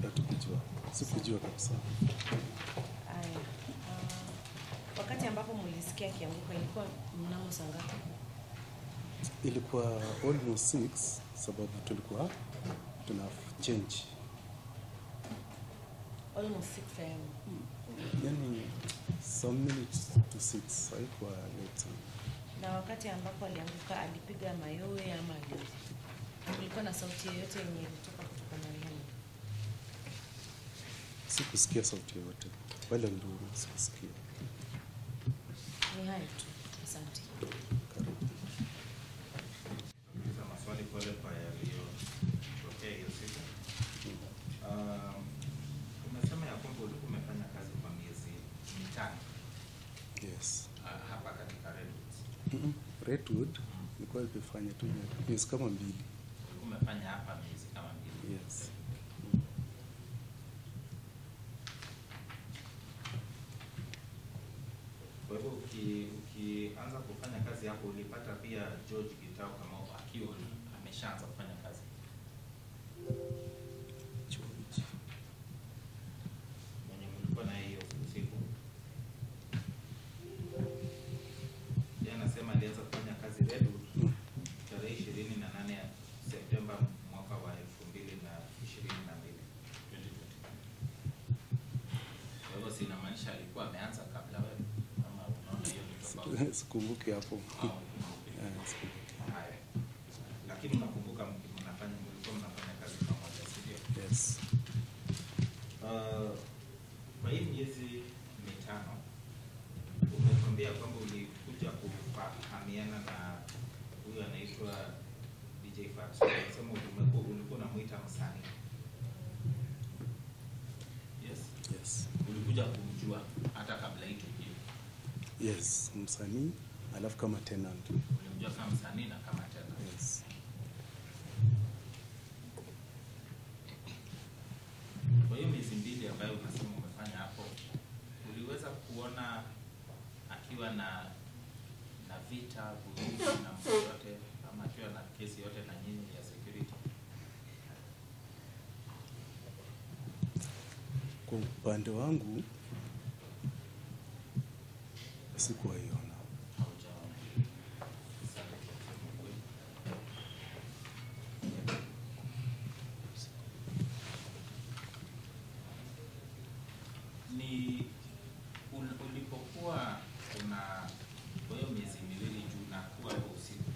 Hatukujua. Sikujua kabisa. Aya. Wakati ambapo mlisikia akianguka ilikuwa mnamo saa ngapi? Ilikuwa almost 6 sababu tulikuwa tuna change. Almost 6 a.m. Yani some minutes to 6 haikuwa late sana. Na wakati ambapo alianguka alipiga mayowe ama kulikuwa na sauti yoyote yenye ilitoka kutoka marehemu? Sikusikia sauti yoyote. Wala nduru sikusikia. Ni hayo tu. Asante. Karibu. Niuliza maswali pole kwa yaliyotokea hiyo siku. Umesema ya kwamba ulikuwa umefanya kazi kwa miezi mitano. Yes. Hapa katika Redwood. Redwood nilikuwa nimefanya tu miezi kama 2. Umefanya hapa miezi kama 2. Yes. Kwa hivyo ukianza kufanya kazi hapo ulipata pia George Gitau kama akiwa ameshaanza kufanya kazi. George. Mwenye mlikuwa na hiyo siku. Yeye anasema alianza kufanya kazi Redwood tarehe 28 ya Septemba mwaka wa 2022. Kwa hivyo sinamaanisha alikuwa ameanza kabla wewe. Sikumbuki hapo. Haya. Lakini unakumbuka mlikuwa mnafanya kazi pamoja, si ndio? Yes. Kwa hii miezi 5 umekwambia kwamba ulikuja kufahamiana na huyu anaitwa DJ Fax. Unasema ulikuwa unamuita msanii. Yes. Yes. Ulikuja kumjua hata kabla hii tukio. Yes, msanii alafu kama tenant. Ulimjua kama msanii na kama tenant. Yes. Kwa hiyo miezi 2 ambayo unasema umefanya hapo, uliweza kuona akiwa na vita vurugu na mtu yote ama akiwa na kesi yote na nyinyi ya security? Kwa upande wangu sikuwaiona. Ni ulipokuwa kwa hiyo miezi 2 juu na kuwa hapo usiku,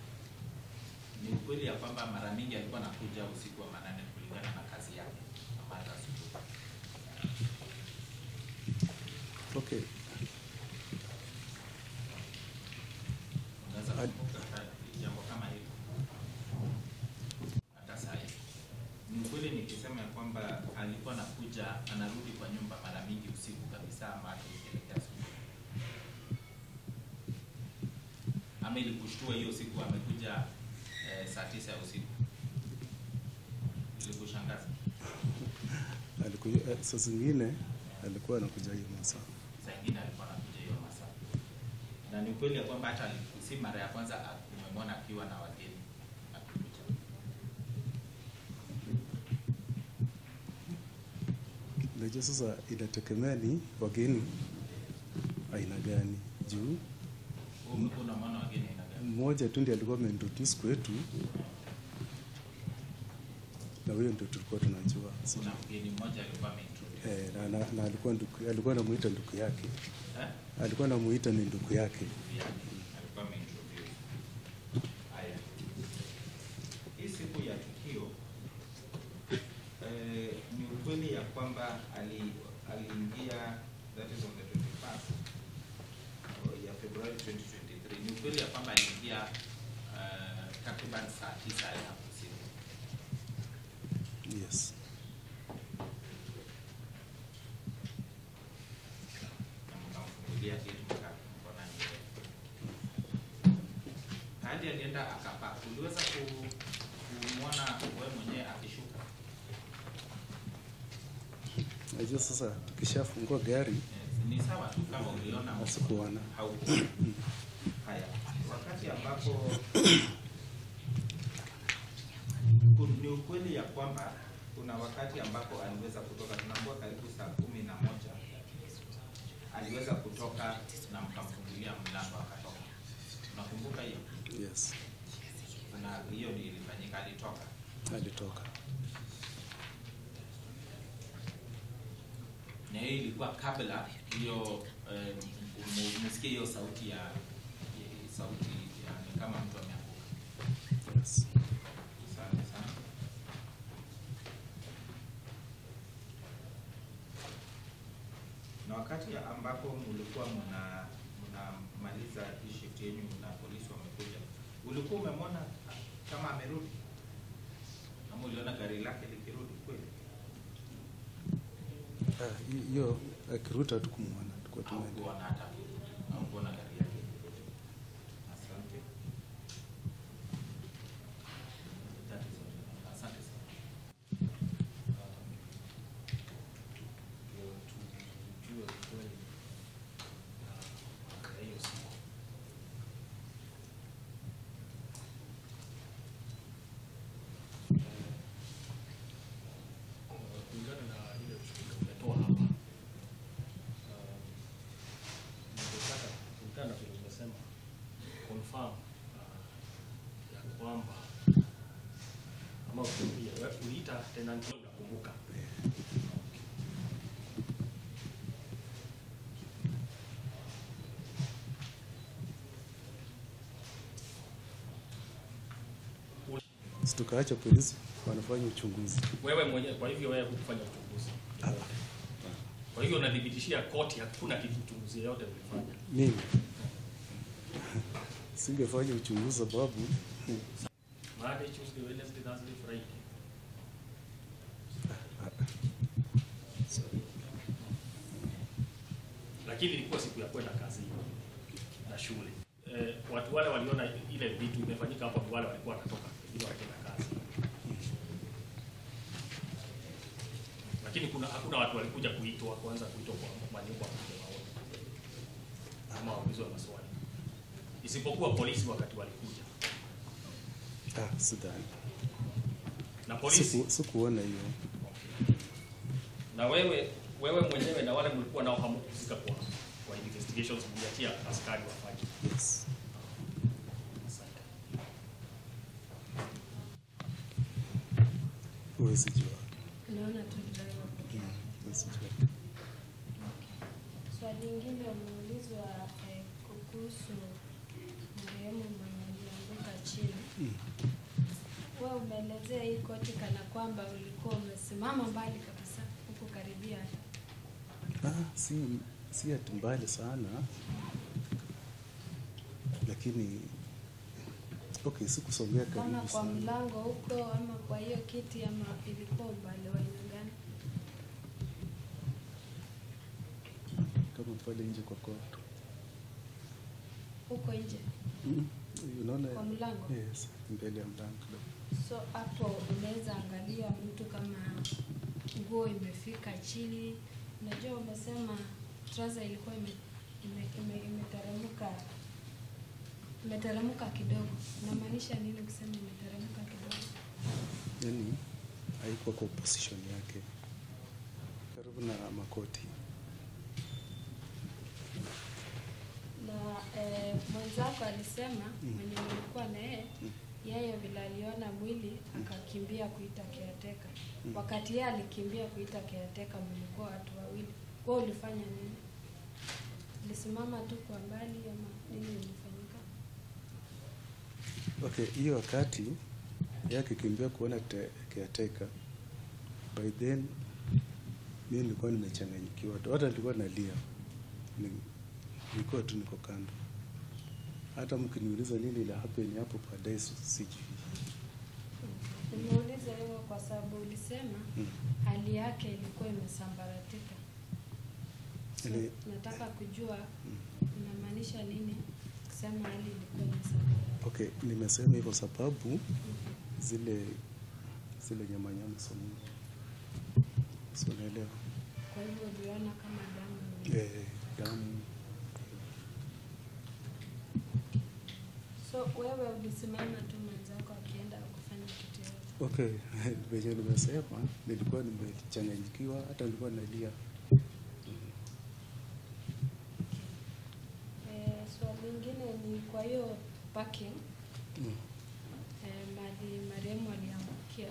ni ukweli ya kwamba mara mingi alikuwa anakuja usiku wa manane kulingana na kazi yake ama hata asubuhi? Okay. Unaweza kukumbuka jambo kama hilo? Hata sasa ni ukweli nikisema ya kwamba alikuwa anakuja anarudi kwa nyumba mara mingi usiku kabisa ama hata ukielekea asubuhi? Ama ilikushtua hiyo siku amekuja saa 9 ya usiku? Ilikushangaza? Alikuja saa zingine alikuwa anakuja hiyo masaa. Saa nyingine alikuwa anakuja hiyo masaa. Na ni kweli ya kwamba hata si mara ya kwanza umemwona akiwa na wageni akikuja? Unajua sasa inategemea ni wageni aina gani. Juu unamwona wageni aina gani? mmoja tu ndiye alikuwa ameintroduce kwetu, na huyo ndio tulikuwa tunajua. Kuna mgeni mmoja alikuwa ameintroduce. Na alikuwa anamuita ndugu yake. Alikuwa anamuita ni ndugu yake. Alikuwa ameintroduce. Haya. Hii siku ya tukio ni ukweli ya kwamba aliingia, that is on the 21st ya February 2023. Ni ukweli ya kwamba aliingia takriban saa 9 ya usiku? Yes. Mkamfungulia gate mkona nje. Hadi alienda akapaa. Uliweza kumwona wewe mwenyewe akishuka? Unajua sasa tukishafungua gari ni sawa tu kama uliona sikuona. Haya, wakati ambapo ni ukweli ya kwamba kuna wakati ambapo aliweza kutoka, tunaambua karibu saa 11 aliweza kutoka na mkamfungulia mlango akatoka. Unakumbuka hiyo? Yes. Na hiyo ndio ilifanyika, alitoka. Na hiyo ilikuwa kabla hiyo umesikia hiyo sauti ya ni kama mtu ameanguka. Yes. Asante sana. Na wakati ambapo mlikuwa mnamaliza hii shift yenu na polisi wamekuja, ulikuwa umemwona kama amerudi? Ama uliona gari lake likirudi kweli? Hiyo akiruta tukumuona, tulikuwa tunaenda. Haukuona gari yake. Asante. confirm ya kwamba ama ukiambia wewe uliita tenant unakumbuka. Tukaacha polisi wanafanya uchunguzi. Wewe mwenyewe, kwa hivyo wewe kufanya uchunguzi. Kwa hivyo unadhibitishia koti hakuna kitu uchunguzi yote ulifanya. Mimi singefanya uchunguzi sababu Monday, Tuesday, Wednesday, Thursday, Friday. Lakini ilikuwa siku ya kwenda kazi na shule. Watu wale waliona ile vitu imefanyika hapo, wale walikuwa wanatoka ili waende kazi. Lakini hakuna watu walikuja kuanza kuitwa kwa manyumba kuja maoni ama waulizwe maswali, isipokuwa polisi wakati walikuja. Sidhani. Na polisi sikuona hiyo. Na wewe mwenyewe na wale mlikuwa nao hamkuhusika kwa investigations, mliachia askari wafanye. Yes. Huwezi jua. Naona tu driver. Huwezi jua. Swali lingine umeulizwa kuhusu marehemu mwenye alianguka chini. Wewe umeelezea hii koti kana kwamba ulikuwa umesimama mbali kabisa huko karibia. Si ati mbali sana. Lakini sikusongea karibu sana. Kama kwa mlango huko ama kwa hiyo kiti ama ilikuwa umbali wa aina gani? Kama pale nje kwa koti. Huko nje? Unaona? Kwa mlango? Yes, mbele ya mlango kidogo. So hapo unaweza angalia mtu kama nguo imefika chini. Unajua umesema trouser ilikuwa imeteremka kidogo. Unamaanisha nini kusema imeteremka kidogo? Yaani haikuwa kwa position yake. Karibu na makoti. Na mwenzako alisema mwenye nilikuwa na yeye vile aliona mwili akakimbia kuita caretaker. Wakati yeye alikimbia kuita caretaker, mlikuwa watu wawili. Wewe ulifanya nini? Ulisimama tu kwa mbali ama nini ilifanyika? Hiyo wakati yake kimbia kuona caretaker. By then mimi nilikuwa nimechanganyikiwa. Hata nilikuwa nalia. Nilikuwa tu niko kando. Hata mkiniuliza nini ila happen hapo baadaye sijui. Nimeuliza hivyo kwa sababu ulisema hali yake ilikuwa imesambaratika. So, nataka kujua unamaanisha nini kusema hali ilikuwa imesambaratika. Nimesema hivyo sababu zile nyama sumu. So naelewa. Kwa hivyo uliona kama damu. Damu. So wewe ulisimama tu mwenzako akienda kufanya kitu yote. Venye nimesema nilikuwa nimechanganyikiwa, hata nilikuwa nalia. Swali lingine ni kwa hiyo parking. Marehemu aliangukia.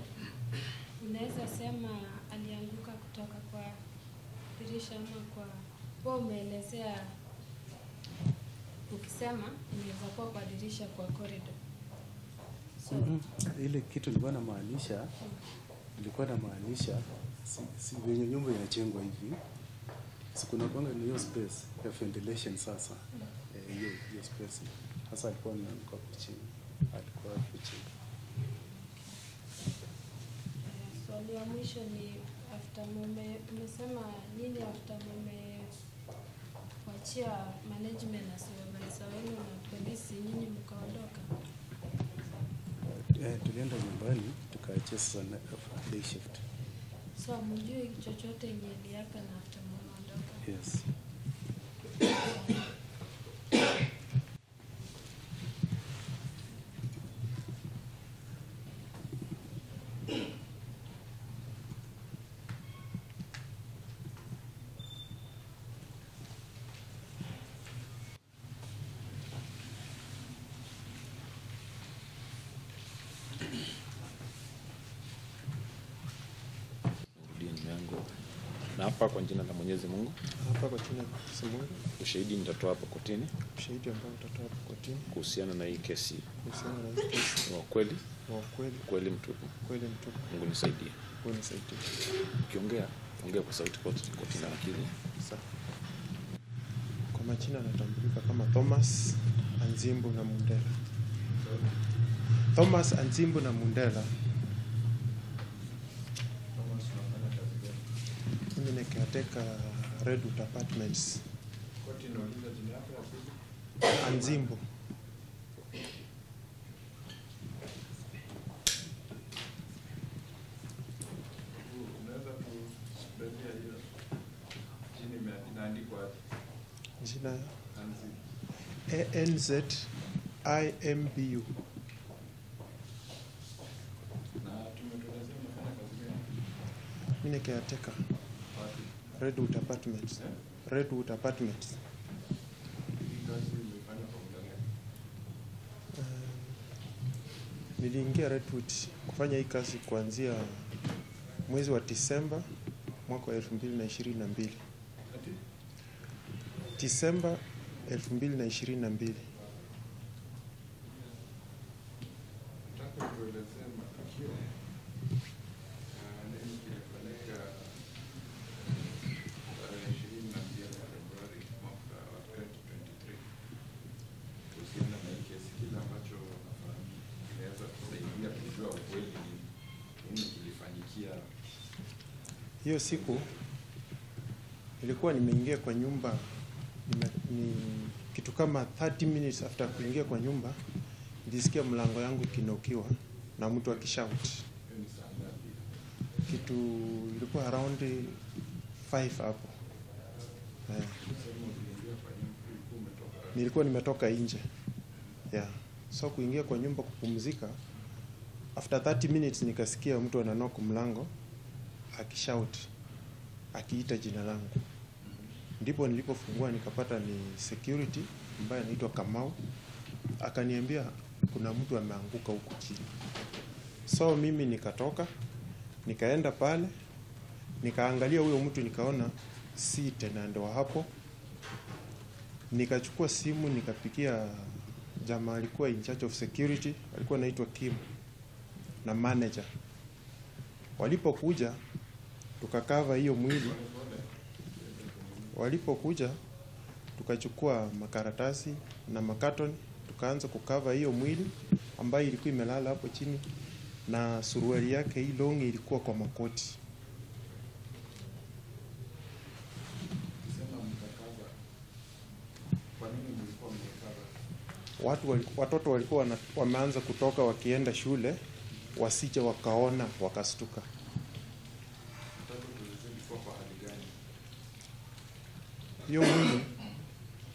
Unaweza sema alianguka kutoka kwa dirisha ama kwa wewe umeelezea ukisema inaweza kuwa kwa dirisha kwa corridor. So ile kitu nilikuwa namaanisha si venye nyumba inajengwa hivi. Kuna kwanga ni hiyo space ya ventilation sasa. Hiyo space. Sasa alikuwa anaanguka chini. Swali ya mwisho ni after umesema nini after kuachia management na supervisor wenu na polisi nyinyi mkaondoka? Tulienda nyumbani tukaachia sasa day shift. So mjui chochote yenye iliaka na after mmeondoka? Yes. Hapa kwa jina la Mwenyezi Mungu. Hapa kwa jina la Mwenyezi Mungu. Ushahidi nitatoa hapa kotini. Ushahidi ambao nitatoa hapa kotini kuhusiana na hii kesi. Kuhusiana na hii kesi. Wa kweli. Wa kweli. Kweli mtupu. Kweli mtupu. Mungu nisaidie. Mungu nisaidie. Ongea kwa sauti kotini na akili. Sawa. Kwa majina anatambulika kama Thomas Anzimbu na Mundela. Thomas Anzimbu na Mundela. Mimi ni caretaker Redwood Apartments. Koti inauliza jina yako ya pili? Anzimbu. Unaweza kuspreadia hiyo jina inaandikwa aje? Jina Anzimbu. ANZIMBU. Na tumetuelezea unafanya kazi gani? Mimi ni caretaker Wapi? Redwood Apartments. Redwood Apartments. Hii kazi umefanya kwa muda gani? Niliingia Redwood kufanya hii kazi kuanzia mwezi wa Disemba mwaka wa 2022. Disemba 2022. Nataka tuelezee matukio nini kilifanyika tarehe 22 Februari mwaka wa 2023 kuhusiana na hii kesi, kile ambacho nafahamu kinaweza kusaidia kujua ukweli nini kilifanyikia. Hiyo siku ilikuwa nimeingia kwa nyumba ni kitu kama 30 minutes after kuingia kwa nyumba nilisikia mlango yangu ikinokiwa na mtu akishout. Kitu ilikuwa around 5 hapo. Nilikuwa nimetoka nje. Yeah. So kuingia kwa nyumba kupumzika, after 30 minutes nikasikia mtu ananock mlango akishout, akiita jina langu. Ndipo nilipofungua nikapata ni security ambaye anaitwa Kamau. Akaniambia kuna mtu ameanguka huko chini. So mimi nikatoka, nikaenda pale, nikaangalia huyo mtu, nikaona si tenant wa hapo. Nikachukua simu nikapigia jamaa alikuwa in charge of security, alikuwa anaitwa Kim na manager. Walipokuja tukakava hiyo mwili. Walipokuja tukachukua makaratasi na makatoni, tukaanza kukava hiyo mwili ambayo ilikuwa imelala hapo chini, na suruali yake hii long ilikuwa kwa makoti. Watoto walikuwa wameanza kutoka wakienda shule, wasije wakaona wakastuka. Hiyo mwili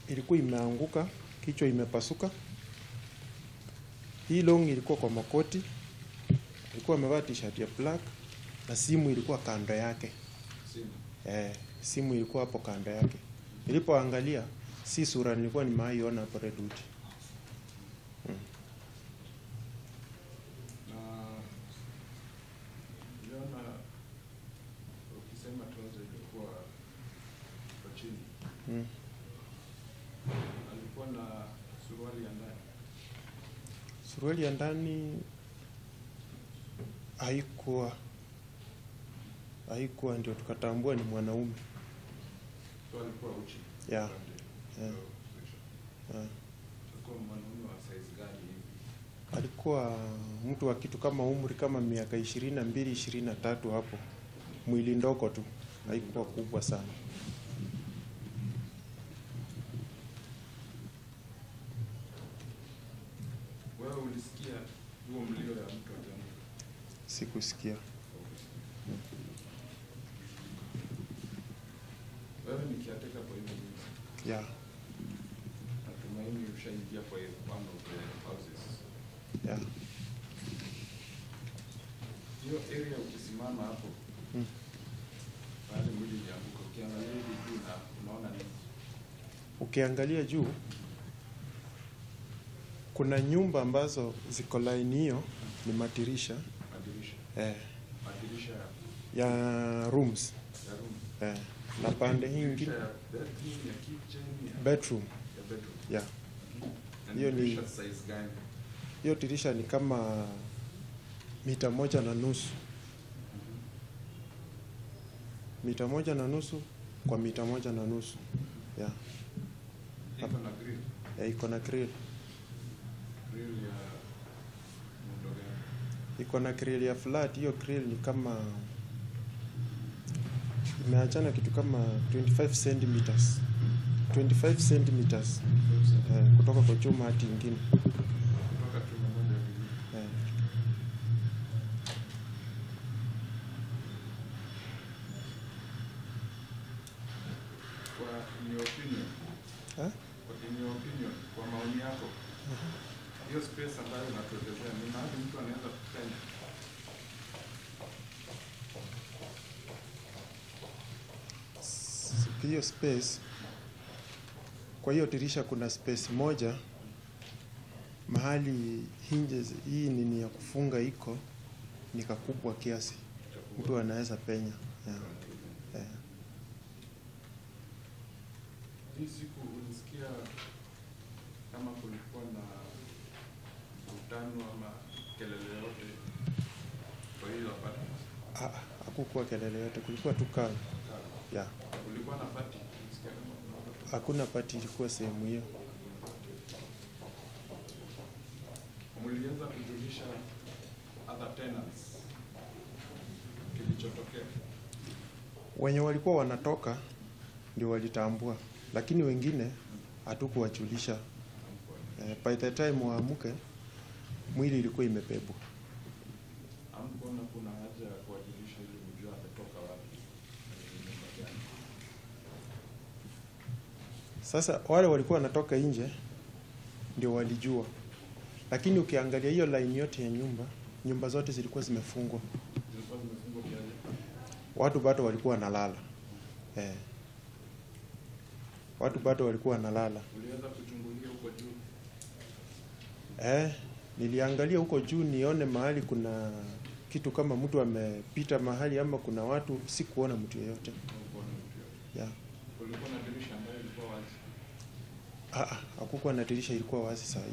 ilikuwa imeanguka, kichwa imepasuka. Hii long ilikuwa kwa makoti, ilikuwa amevaa t-shirt ya black na simu ilikuwa kando yake. Simu ilikuwa hapo kando yake. Nilipoangalia si sura nilikuwa nimaiona hapo Redwood. Alikuwa na suruali ya ndani. Suruali ya ndani haikuwa, ndio tukatambua ni mwanaume. So alikuwa uchi. Yeah. Alikuwa mwanaume wa size gani hivi? Alikuwa mtu wa kitu kama umri kama miaka 22, 23 hapo. Mwili ndogo tu, haikuwa kubwa sana. Wewe ulisikia huo mlio ya mtu akiamka? Sikusikia. Wewe ni caretaker kwa hiyo nyumba? Yeah. Natumaini ushaingia kwa one of the houses. Yeah. Hiyo area ukisimama hapo, pale mwili ulianguka, ukiangalia hivi juu na unaona nini? Ukiangalia juu kuna nyumba ambazo ziko line hiyo ni madirisha. Madirisha? Madirisha ya rooms. Ya rooms? na pande hii ingine Dirisha ya bedroom, ya kitchen, bedroom. ya bedroom. Yeah. Na Hiyo ni dirisha size gani? hiyo dirisha ni kama mita 1.5. Mita 1.5 kwa mita 1.5. Yeah. Iko na grill. Yeah, iko na grill. Grill ya muundo gani? Iko na grill ya flat. Hiyo grill ni kama imeachana kitu kama 25 centimeters. 25 centimeters. Kutoka kwa chuma hadi ingine. Kutoka chuma moja hadi kwa maoni yako, hiyo space ambayo unatuelezea ni mahali mtu anaweza kupenya? Hiyo space, kwa hiyo dirisha kuna space moja mahali hinges hii nini ya kufunga iko ni kakubwa kiasi, mtu anaweza penya. Yeah. Yeah. Hii siku ulisikia kama kulikuwa na mvutano ama kelele yote kwa hiyo apartment? Hakukuwa kelele yote, kulikuwa tu kazi. Yeah. Kulikuwa na party? Ulisikia kama kuna watu? Hakuna party ilikuwa sehemu hiyo. Mliweza kujulisha other tenants kilichotokea? Wenye walikuwa wanatoka ndio walitambua, lakini wengine hatukuwajulisha. By the time waamuke mwili ilikuwa imebebwa. Hamkuona kuna haja ya kuwajulisha ili mjue ametoka wapi? Sasa wale walikuwa wanatoka nje ndio walijua, lakini ukiangalia hiyo line yote ya nyumba zote zilikuwa zimefungwa. Zilikuwa zimefungwa kiaje? Watu bado walikuwa wanalala. Watu bado walikuwa wanalala. Uliweza kuchungulia huko juu? Niliangalia huko juu nione mahali kuna kitu kama mtu amepita mahali ama kuna watu, sikuona mtu yeyote. Yeah. Kulikuwa na dirisha ambayo ilikuwa wazi? Hakukuwa na dirisha, ilikuwa wazi saa hii.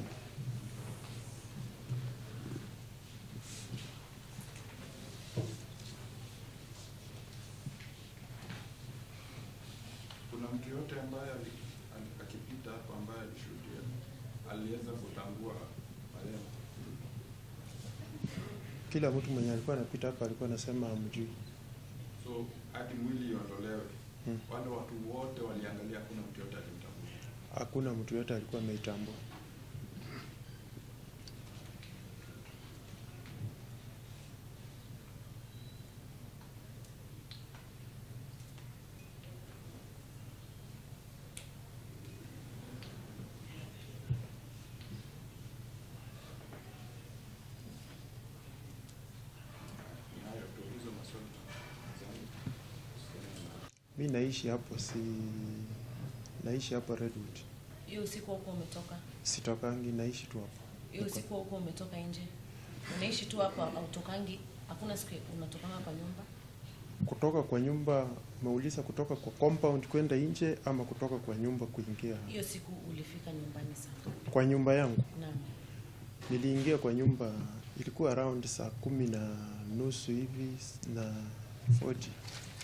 Kuna mtu yote ambaye akipita hapo ambaye alishuhudia aliweza kutambua marehemu? Kila mtu mwenye alikuwa anapita hapa alikuwa anasema hamjui. So hadi mwili iondolewe, wale watu wote waliangalia, hakuna mtu yote alimtambua? Hakuna mtu yote alikuwa ameitambua. Mi naishi hapo, naishi hapo Redwood. Hiyo usiku huko umetoka? Sitokangi, naishi tu hapo. Hiyo usiku huko umetoka nje? Unaishi tu hapo au utokangi? Hakuna siku unatokanga kwa nyumba? Kutoka kwa nyumba, umeuliza kutoka kwa compound kwenda nje ama kutoka kwa nyumba kuingia? Hiyo siku ulifika nyumbani sana? Kwa nyumba yangu? Naam. Niliingia kwa nyumba ilikuwa around saa 10:30 hivi na 40.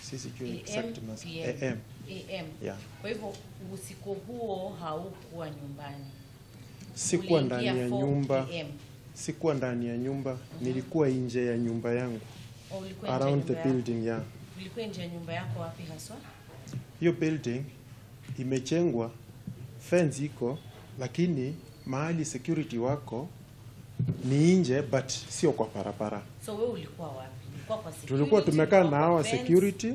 Sisi jua exact masaa. AM. Yeah. Kwa hivyo usiku huo haukuwa nyumbani? Sikuwa ndani ya nyumba. Sikuwa ndani ya nyumba, nilikuwa nje ya nyumba yangu. Around the building, yeah. Ulikuwa nje ya nyumba yako wapi haswa? Hiyo building imechengwa, fence iko, lakini mahali security wako ni nje but sio kwa barabara. So wewe ulikuwa wapi? Ulikuwa kwa security? Tulikuwa tumekaa na hawa security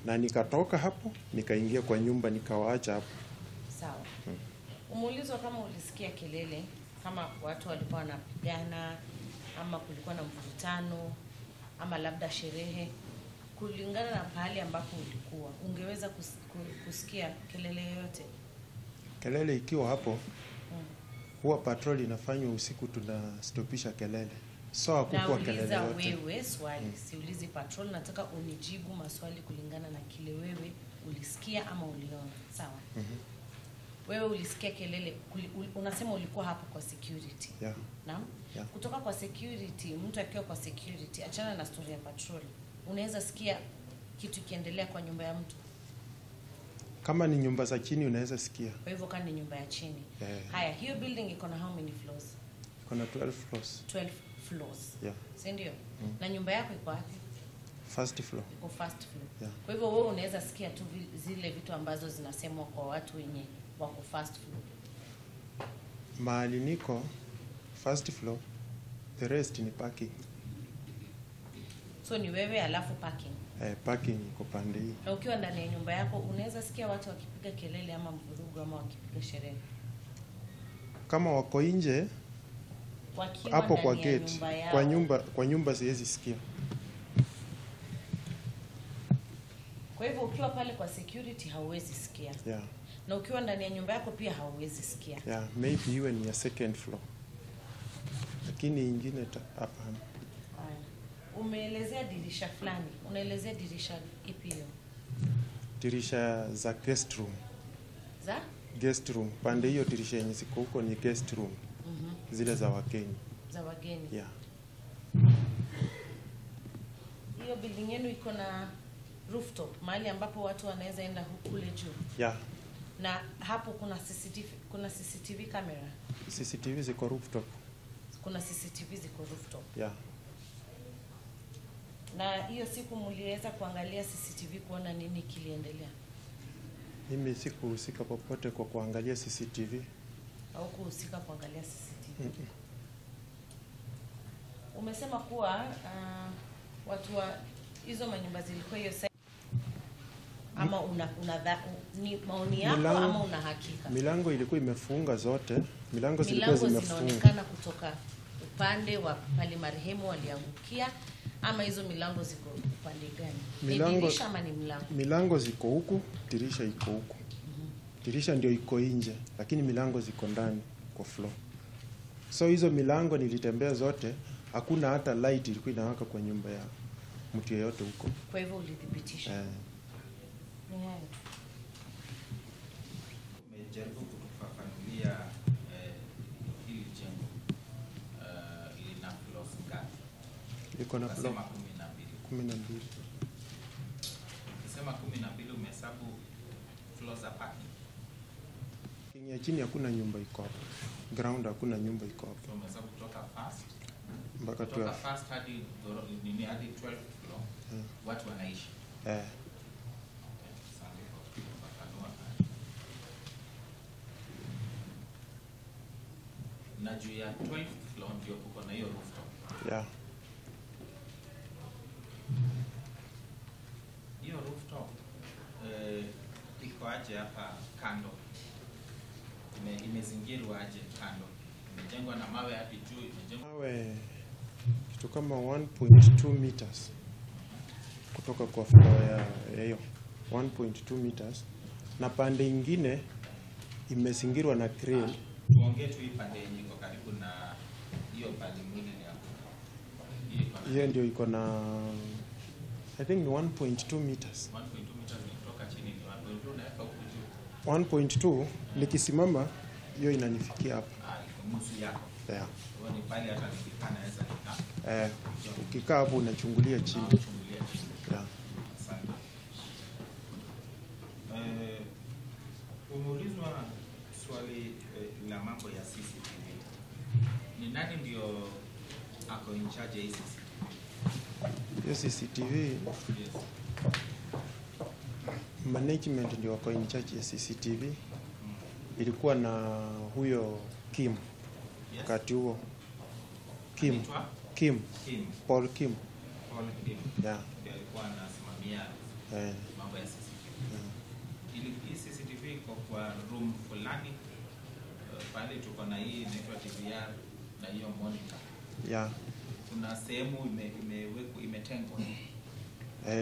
na nikatoka hapo nikaingia kwa nyumba nikawaacha hapo. Sawa. Umeulizwa kama ulisikia kelele, kama watu walikuwa wanapigana ama kulikuwa na mvutano ama labda sherehe, kulingana na pahali ambapo ulikuwa, ungeweza kusikia kelele yoyote? Kelele ikiwa hapo, huwa patrol inafanywa usiku, tunastopisha kelele. So hakukuwa kelele yote. Wewe swali, siulizi patrol, nataka unijibu maswali kulingana na kile wewe ulisikia ama uliona, sawa? Wewe ulisikia kelele, unasema ulikuwa hapo kwa security. Yeah. Naam? Yeah. Kutoka kwa security, mtu akiwa kwa security, achana na story ya patrol. Unaweza sikia kitu kiendelea kwa nyumba ya mtu. Kama ni nyumba za chini unaweza sikia. Kwa hivyo kama ni nyumba ya chini. Yeah. Haya, hiyo building iko na how many floors? Iko na 12 floors. 12 floors. Yeah. Si ndio? Na nyumba yako iko wapi? First floor. Iko first floor. Yeah. Kwa hivyo wewe unaweza sikia tu zile vitu ambazo zinasemwa kwa watu wenye wako first floor. Mahali niko first floor, the rest ni parking. So ni wewe alafu parking. Parking iko pande hii. Na ukiwa ndani ya nyumba yako unaweza sikia watu wakipiga kelele ama mvurugo ama wakipiga sherehe. Kama wako nje Wakiwa hapo kwa ndani ya gate, nyumba yao. kwa nyumba siwezi sikia. Kwa hivyo ukiwa pale kwa security hauwezi sikia. Yeah. Na ukiwa ndani ya nyumba yako pia hauwezi sikia. Yeah, maybe iwe ni ya second floor. Lakini ingine hapana. Haya. Umeelezea dirisha fulani. Unaelezea dirisha ipi hiyo? Dirisha za guest room. Za? Guest room. Pande hiyo dirisha yenye ziko huko ni guest room. Zile za wageni. Za wageni. Yeah. Hiyo building yenu iko na rooftop, mahali ambapo watu wanaweza enda kule juu. Yeah. Na hapo kuna CCTV camera. CCTV ziko rooftop. Kuna CCTV ziko rooftop. Yeah. Na hiyo siku mliweza kuangalia CCTV kuona nini kiliendelea? Mimi sikuhusika popote kwa kuangalia CCTV. Au kuhusika kuangalia CCTV? Umesema kuwa watu wa hizo manyumba zilikuwa hiyo ama ni maoni yako ama una hakika? Milango ilikuwa imefunga zote. Milango zilikuwa zimefunga. Zinaonekana kutoka upande wa pale marehemu waliangukia ama hizo milango ziko upande gani? Ni dirisha ama ni mlango? Milango ziko huku, dirisha iko huku. Dirisha ndio iko nje, lakini milango ziko ndani kwa floor. So hizo milango nilitembea zote, hakuna hata light ilikuwa inawaka kwa nyumba ya mtu yeyote huko. Kwa hivyo ulidhibitisha? Umejaribu kutufafanulia hili jengo lina floors ngapi? Liko na floor 12. Ukisema 12 umehesabu floors za parking? Ya chini hakuna nyumba iko hapo. Ground hakuna nyumba iko hapo. So umehesabu kutoka first mpaka 12. Kutoka first hadi 12 floor. Watu wanaishi. Na juu ya 12th floor ndio kuko na hiyo rooftop. Yeah. Hiyo rooftop iko aje hapa kando? Imezingirwa aje kando? Imejengwa na mawe hadi juu, imejengwa mawe kitu kama 1.2 meters kutoka kwa floor ya hiyo 1.2 meters, na pande ingine imezingirwa na grill. Tuongee tu pande yenye iko karibu na hiyo pande mwingine ni hapo. Hiyo ndio iko na I think ni 1.2 meters. 1.2 meters ni kutoka chini ni 1.2 na huko juu. 1.2 nikisimama hiyo inanifikia hapa. Iko nusu yako. Yeah. Kwa ni pale hata nikikaa naweza kukaa. Ukikaa hapo unachungulia chini. Yeah. Asante. Umeulizwa swali la mambo ya CCTV. Ni nani ndio ako in charge ya CCTV? Hiyo CCTV management ndio wako in charge ya CCTV. Ilikuwa na huyo Kim wakati huo. Kim. Paul Kim. Yeah. Ndio alikuwa anasimamia mambo ya CCTV. Ili CCTV iko kwa room fulani pale tuko na hii inaitwa TVR na hiyo monitor. Yeah. Kuna sehemu imetengwa.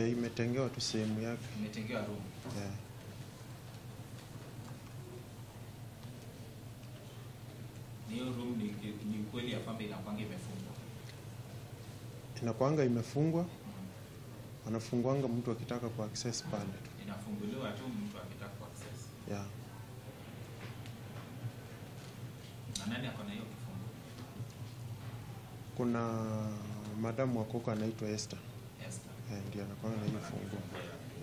Imetengewa tu sehemu yake. Imetengewa room. Yeah. Hiyo room ni kweli ya kwamba inakuanga imefungwa? Inakuanga imefungwa. Wanafungwanga mtu akitaka ku access pale. Inafunguliwa tu mtu akitaka access. Yeah. Na nani ako na hiyo kifungu? Kuna madamu wa Coco anaitwa Esther. Esther. Ndiye anakuwa na hiyo fungu.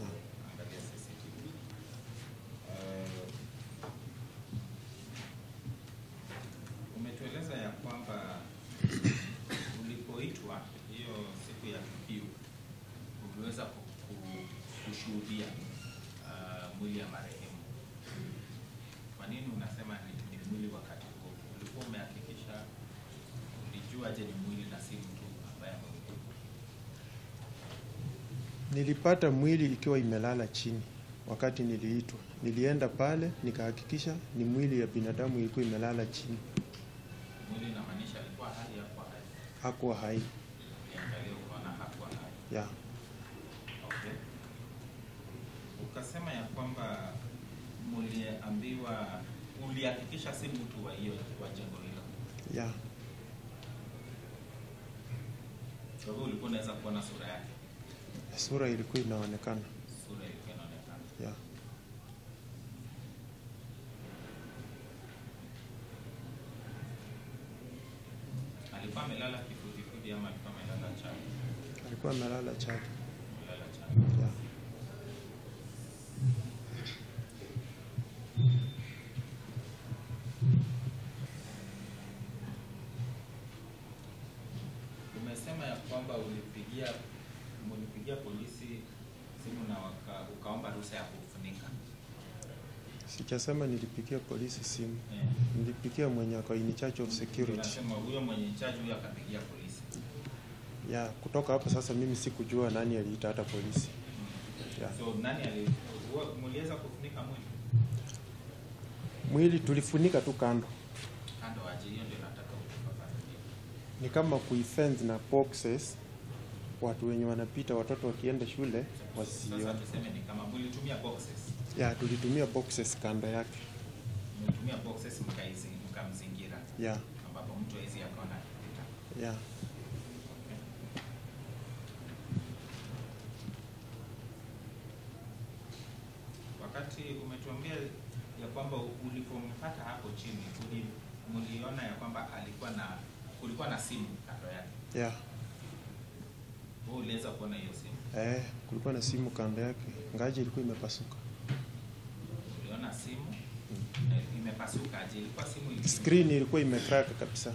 Yeah. Angalia CCTV. Umetueleza ya kwamba ulipoitwa hiyo siku ya tukio uliweza kushuhudia mwili ya marehemu. Kwa nini unasema ni mwili wakati huo? Ulikuwa umehakikisha, ulijuaje ni mwili na si mtu ambaye amekufa? Nilipata mwili ikiwa imelala chini wakati niliitwa. Nilienda pale nikahakikisha ni mwili ya binadamu ilikuwa imelala chini. Mwili inamaanisha alikuwa hai hapo hai? Hakuwa hai. Niangalia ukaona hakuwa hai. Yeah. Okay. Ukasema ya kwamba muliambiwa, ulihakikisha si mtu wa hiyo wa jengo hilo. Yeah. Kwa hivyo ulikuwa unaweza kuona sura yake? Sura ilikuwa inaonekana. Sura ilikuwa inaonekana. Yeah. Alikuwa amelala kifudifudi ama alikuwa amelala chali? Alikuwa amelala chali. Amelala chali. Yeah. Umesema ya kwamba ulipigia polisi simu na ukaomba ruhusa ya kufunika. Sijasema nilipigia polisi simu. Yeah. Nilipigia mwenye ako in charge of security. Unasema huyo mwenye in charge huyo akapigia polisi. Yeah, kutoka hapo sasa mimi sikujua nani aliita hata polisi. Yeah. So nani muliweza kufunika mwili? Mwili tulifunika tu kando. Kando aje, hiyo ndio nataka ufafanulie. Ni kama kuifence na boxes, watu wenye wanapita, watoto wakienda shule wasione. Sasa tuseme ni kama mlitumia boxes. Yeah, tulitumia boxes kando yake. Mlitumia boxes mkamzingira. Yeah. Ambapo mtu hawezi akaona akipita. Yeah. Wakati umetuambia ya kwamba ulipompata hapo chini, mliona ya kwamba kulikuwa na simu kando yake. Yeah. Wewe uliweza kuona hiyo simu? Kulikuwa na simu kando yake. Ngaji ilikuwa imepasuka. Uliona simu? Imepasuka aje? Ilikuwa simu screen ilikuwa imecrack kabisa.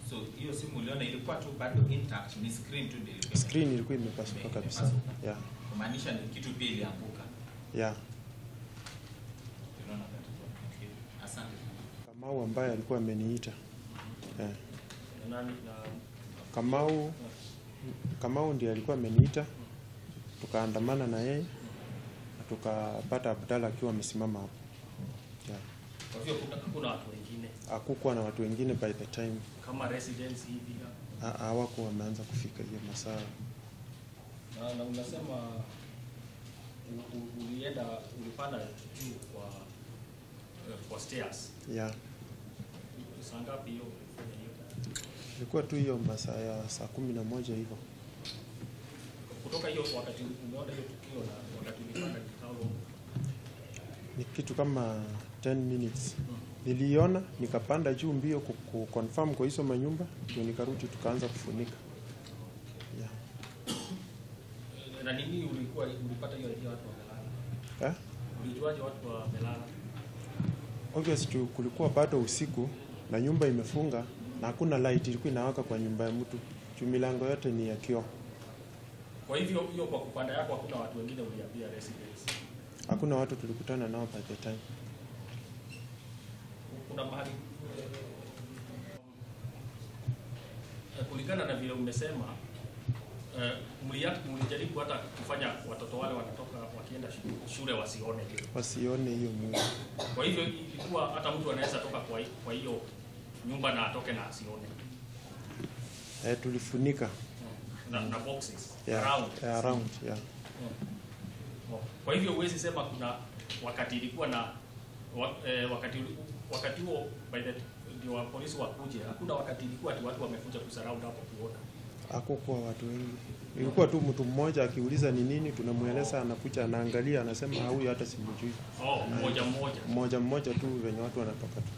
So hiyo simu uliona ilikuwa tu bado intact, ni screen tu ndio ilikuwa. Screen ilikuwa imepasuka kabisa. Yeah. Kumaanisha ni kitu pia ilianguka. Yeah. Unaona tatizo. Okay. Asante. Kamau ambaye alikuwa ameniita. Yeah. Nani na Kamau ndiye alikuwa ameniita. Tukaandamana na yeye. Tukapata Abdalla akiwa amesimama hapo. Yeah. Kwa hivyo kuna watu wengine? Hakukuwa na watu wengine by the time. Kama residents hivi? Hawako wameanza kufika hiyo masaa. Na unasema ulipanda juu kwa stairs. Yeah. Saa ngapi hiyo ulifanya hiyo? Ilikuwa tu hiyo masaa ya saa 11 hivyo. Kutoka hiyo wakati umeona hiyo tukio na wakati ulipanda kikao? Ni kitu kama 10 minutes. Niliona nikapanda juu mbio kuconfirm kwa hizo manyumba, ndio nikarudi tukaanza kufunika. Yeah. Na nini ulipata hiyo idea watu wamelala? Ulijuaje watu wamelala? Obviously kulikuwa bado usiku na nyumba imefunga na hakuna light ilikuwa inawaka kwa nyumba ya mtu. Milango yote ni ya kioo. Kwa hivyo hiyo kwa kupanda yako hakuna watu wengine uliambia residents? Hakuna watu tulikutana nao by the time. Kuna mahali kulingana na vile umesema mlijaribu hata kufanya watoto wale wanatoka wakienda shule wasione hiyo mwili. Kwa hivyo ilikuwa hata mtu anaweza toka kwa hiyo nyumba na atoke na asione. Tulifunika na boxes around. Yeah. Kwa hivyo huwezi sema kuna wakati ilikuwa na wakati huo by the ndio polisi wakuje, hakuna wakati ilikuwa ati watu wamekuja kusurround hapo kuona? Hakukuwa watu wengi, ilikuwa tu mtu mmoja akiuliza ni nini, tunamueleza, anakuja anaangalia, anasema huyu hata simjui. Mmoja tu venye watu wanatoka tu.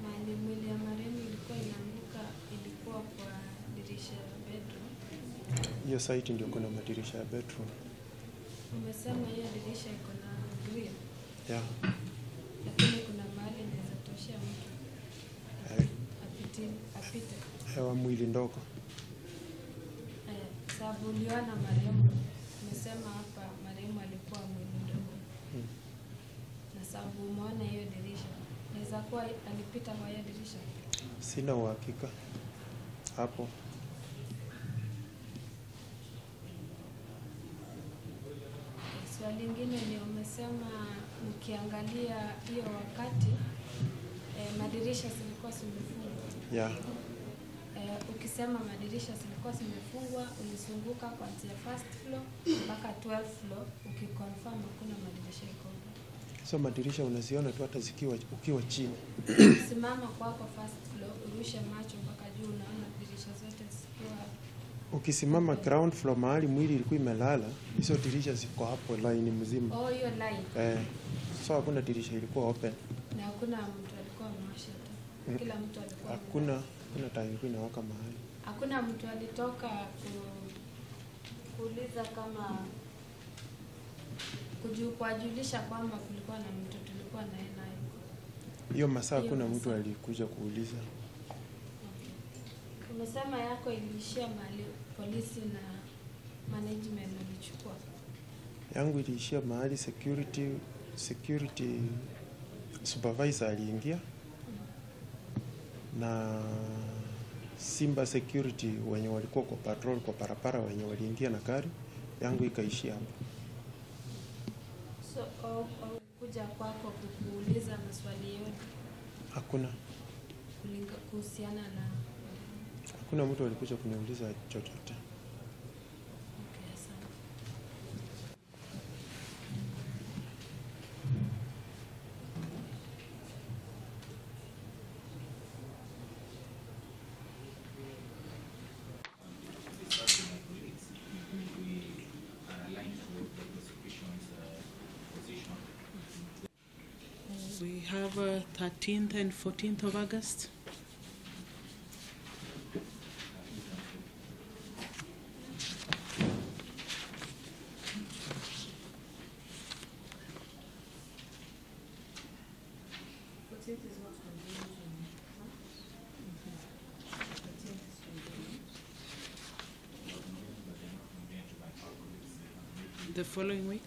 Mahali mwili ya marehemu ilikuwa inaanguka ilikuwa kwa dirisha ya bedroom. Hiyo site ndio kuna madirisha ya bedroom. Umesema hiyo dirisha iko na grill. Yeah. Lakini kuna mahali inaweza toshea mtu apite. Hewa mwili ndogo. Sababu uliona marehemu, umesema hapa marehemu alikuwa mwili ndogo. Na sababu umeona hiyo dirisha, inaweza kuwa alipita kwa hiyo dirisha. Sina uhakika hapo. Swali lingine ni umesema ukiangalia hiyo wakati madirisha zilikuwa zimefungwa. Yeah. Ukisema madirisha zilikuwa zimefungwa, ulizunguka kuanzia first floor mpaka 12th floor ukiconfirm hakuna madirisha iko. So madirisha unaziona tu hata zikiwa ukiwa chini. Simama kwako first floor, urushe macho mpaka juu, unaona dirisha zote zikiwa. Ukisimama ground floor mahali mwili ilikuwa imelala, hizo dirisha ziko hapo line mzima. Oh, hiyo line. So hakuna dirisha ilikuwa open. Na hakuna mtu alikuwa amewasha taa. Kila mtu alikuwa. Hakuna taa ilikuwa inawaka mahali. Hakuna mtu alitoka kuuliza kama kujulisha kwamba kulikuwa na mtu tulikuwa naye. Hiyo masaa hakuna mtu alikuja kuuliza. Umesema yako iliishia mahali polisi na management walichukua. Yangu iliishia mahali security supervisor aliingia na Simba security wenye walikuwa kwa patrol kwa barabara wenye waliingia na gari. Yangu ikaishia hapo. So kuja kwako kukuuliza maswali yote? Hakuna. Kuhusiana na hakuna mtu alikuja kuniuliza chochote. Okay, asante. We have 13th and 14th of August. The following week.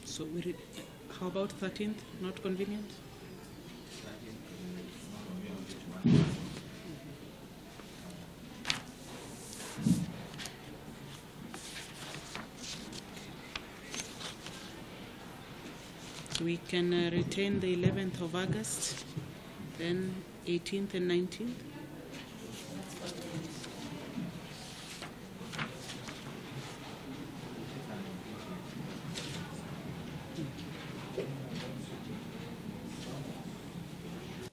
So how about 13th? Not convenient? We can retain the 11th of August, then 18th and 19th.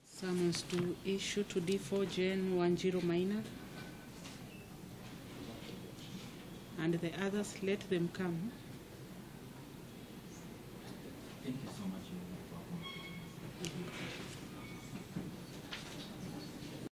Summons to issue to D4 Gen 10 minor, and the others let them come.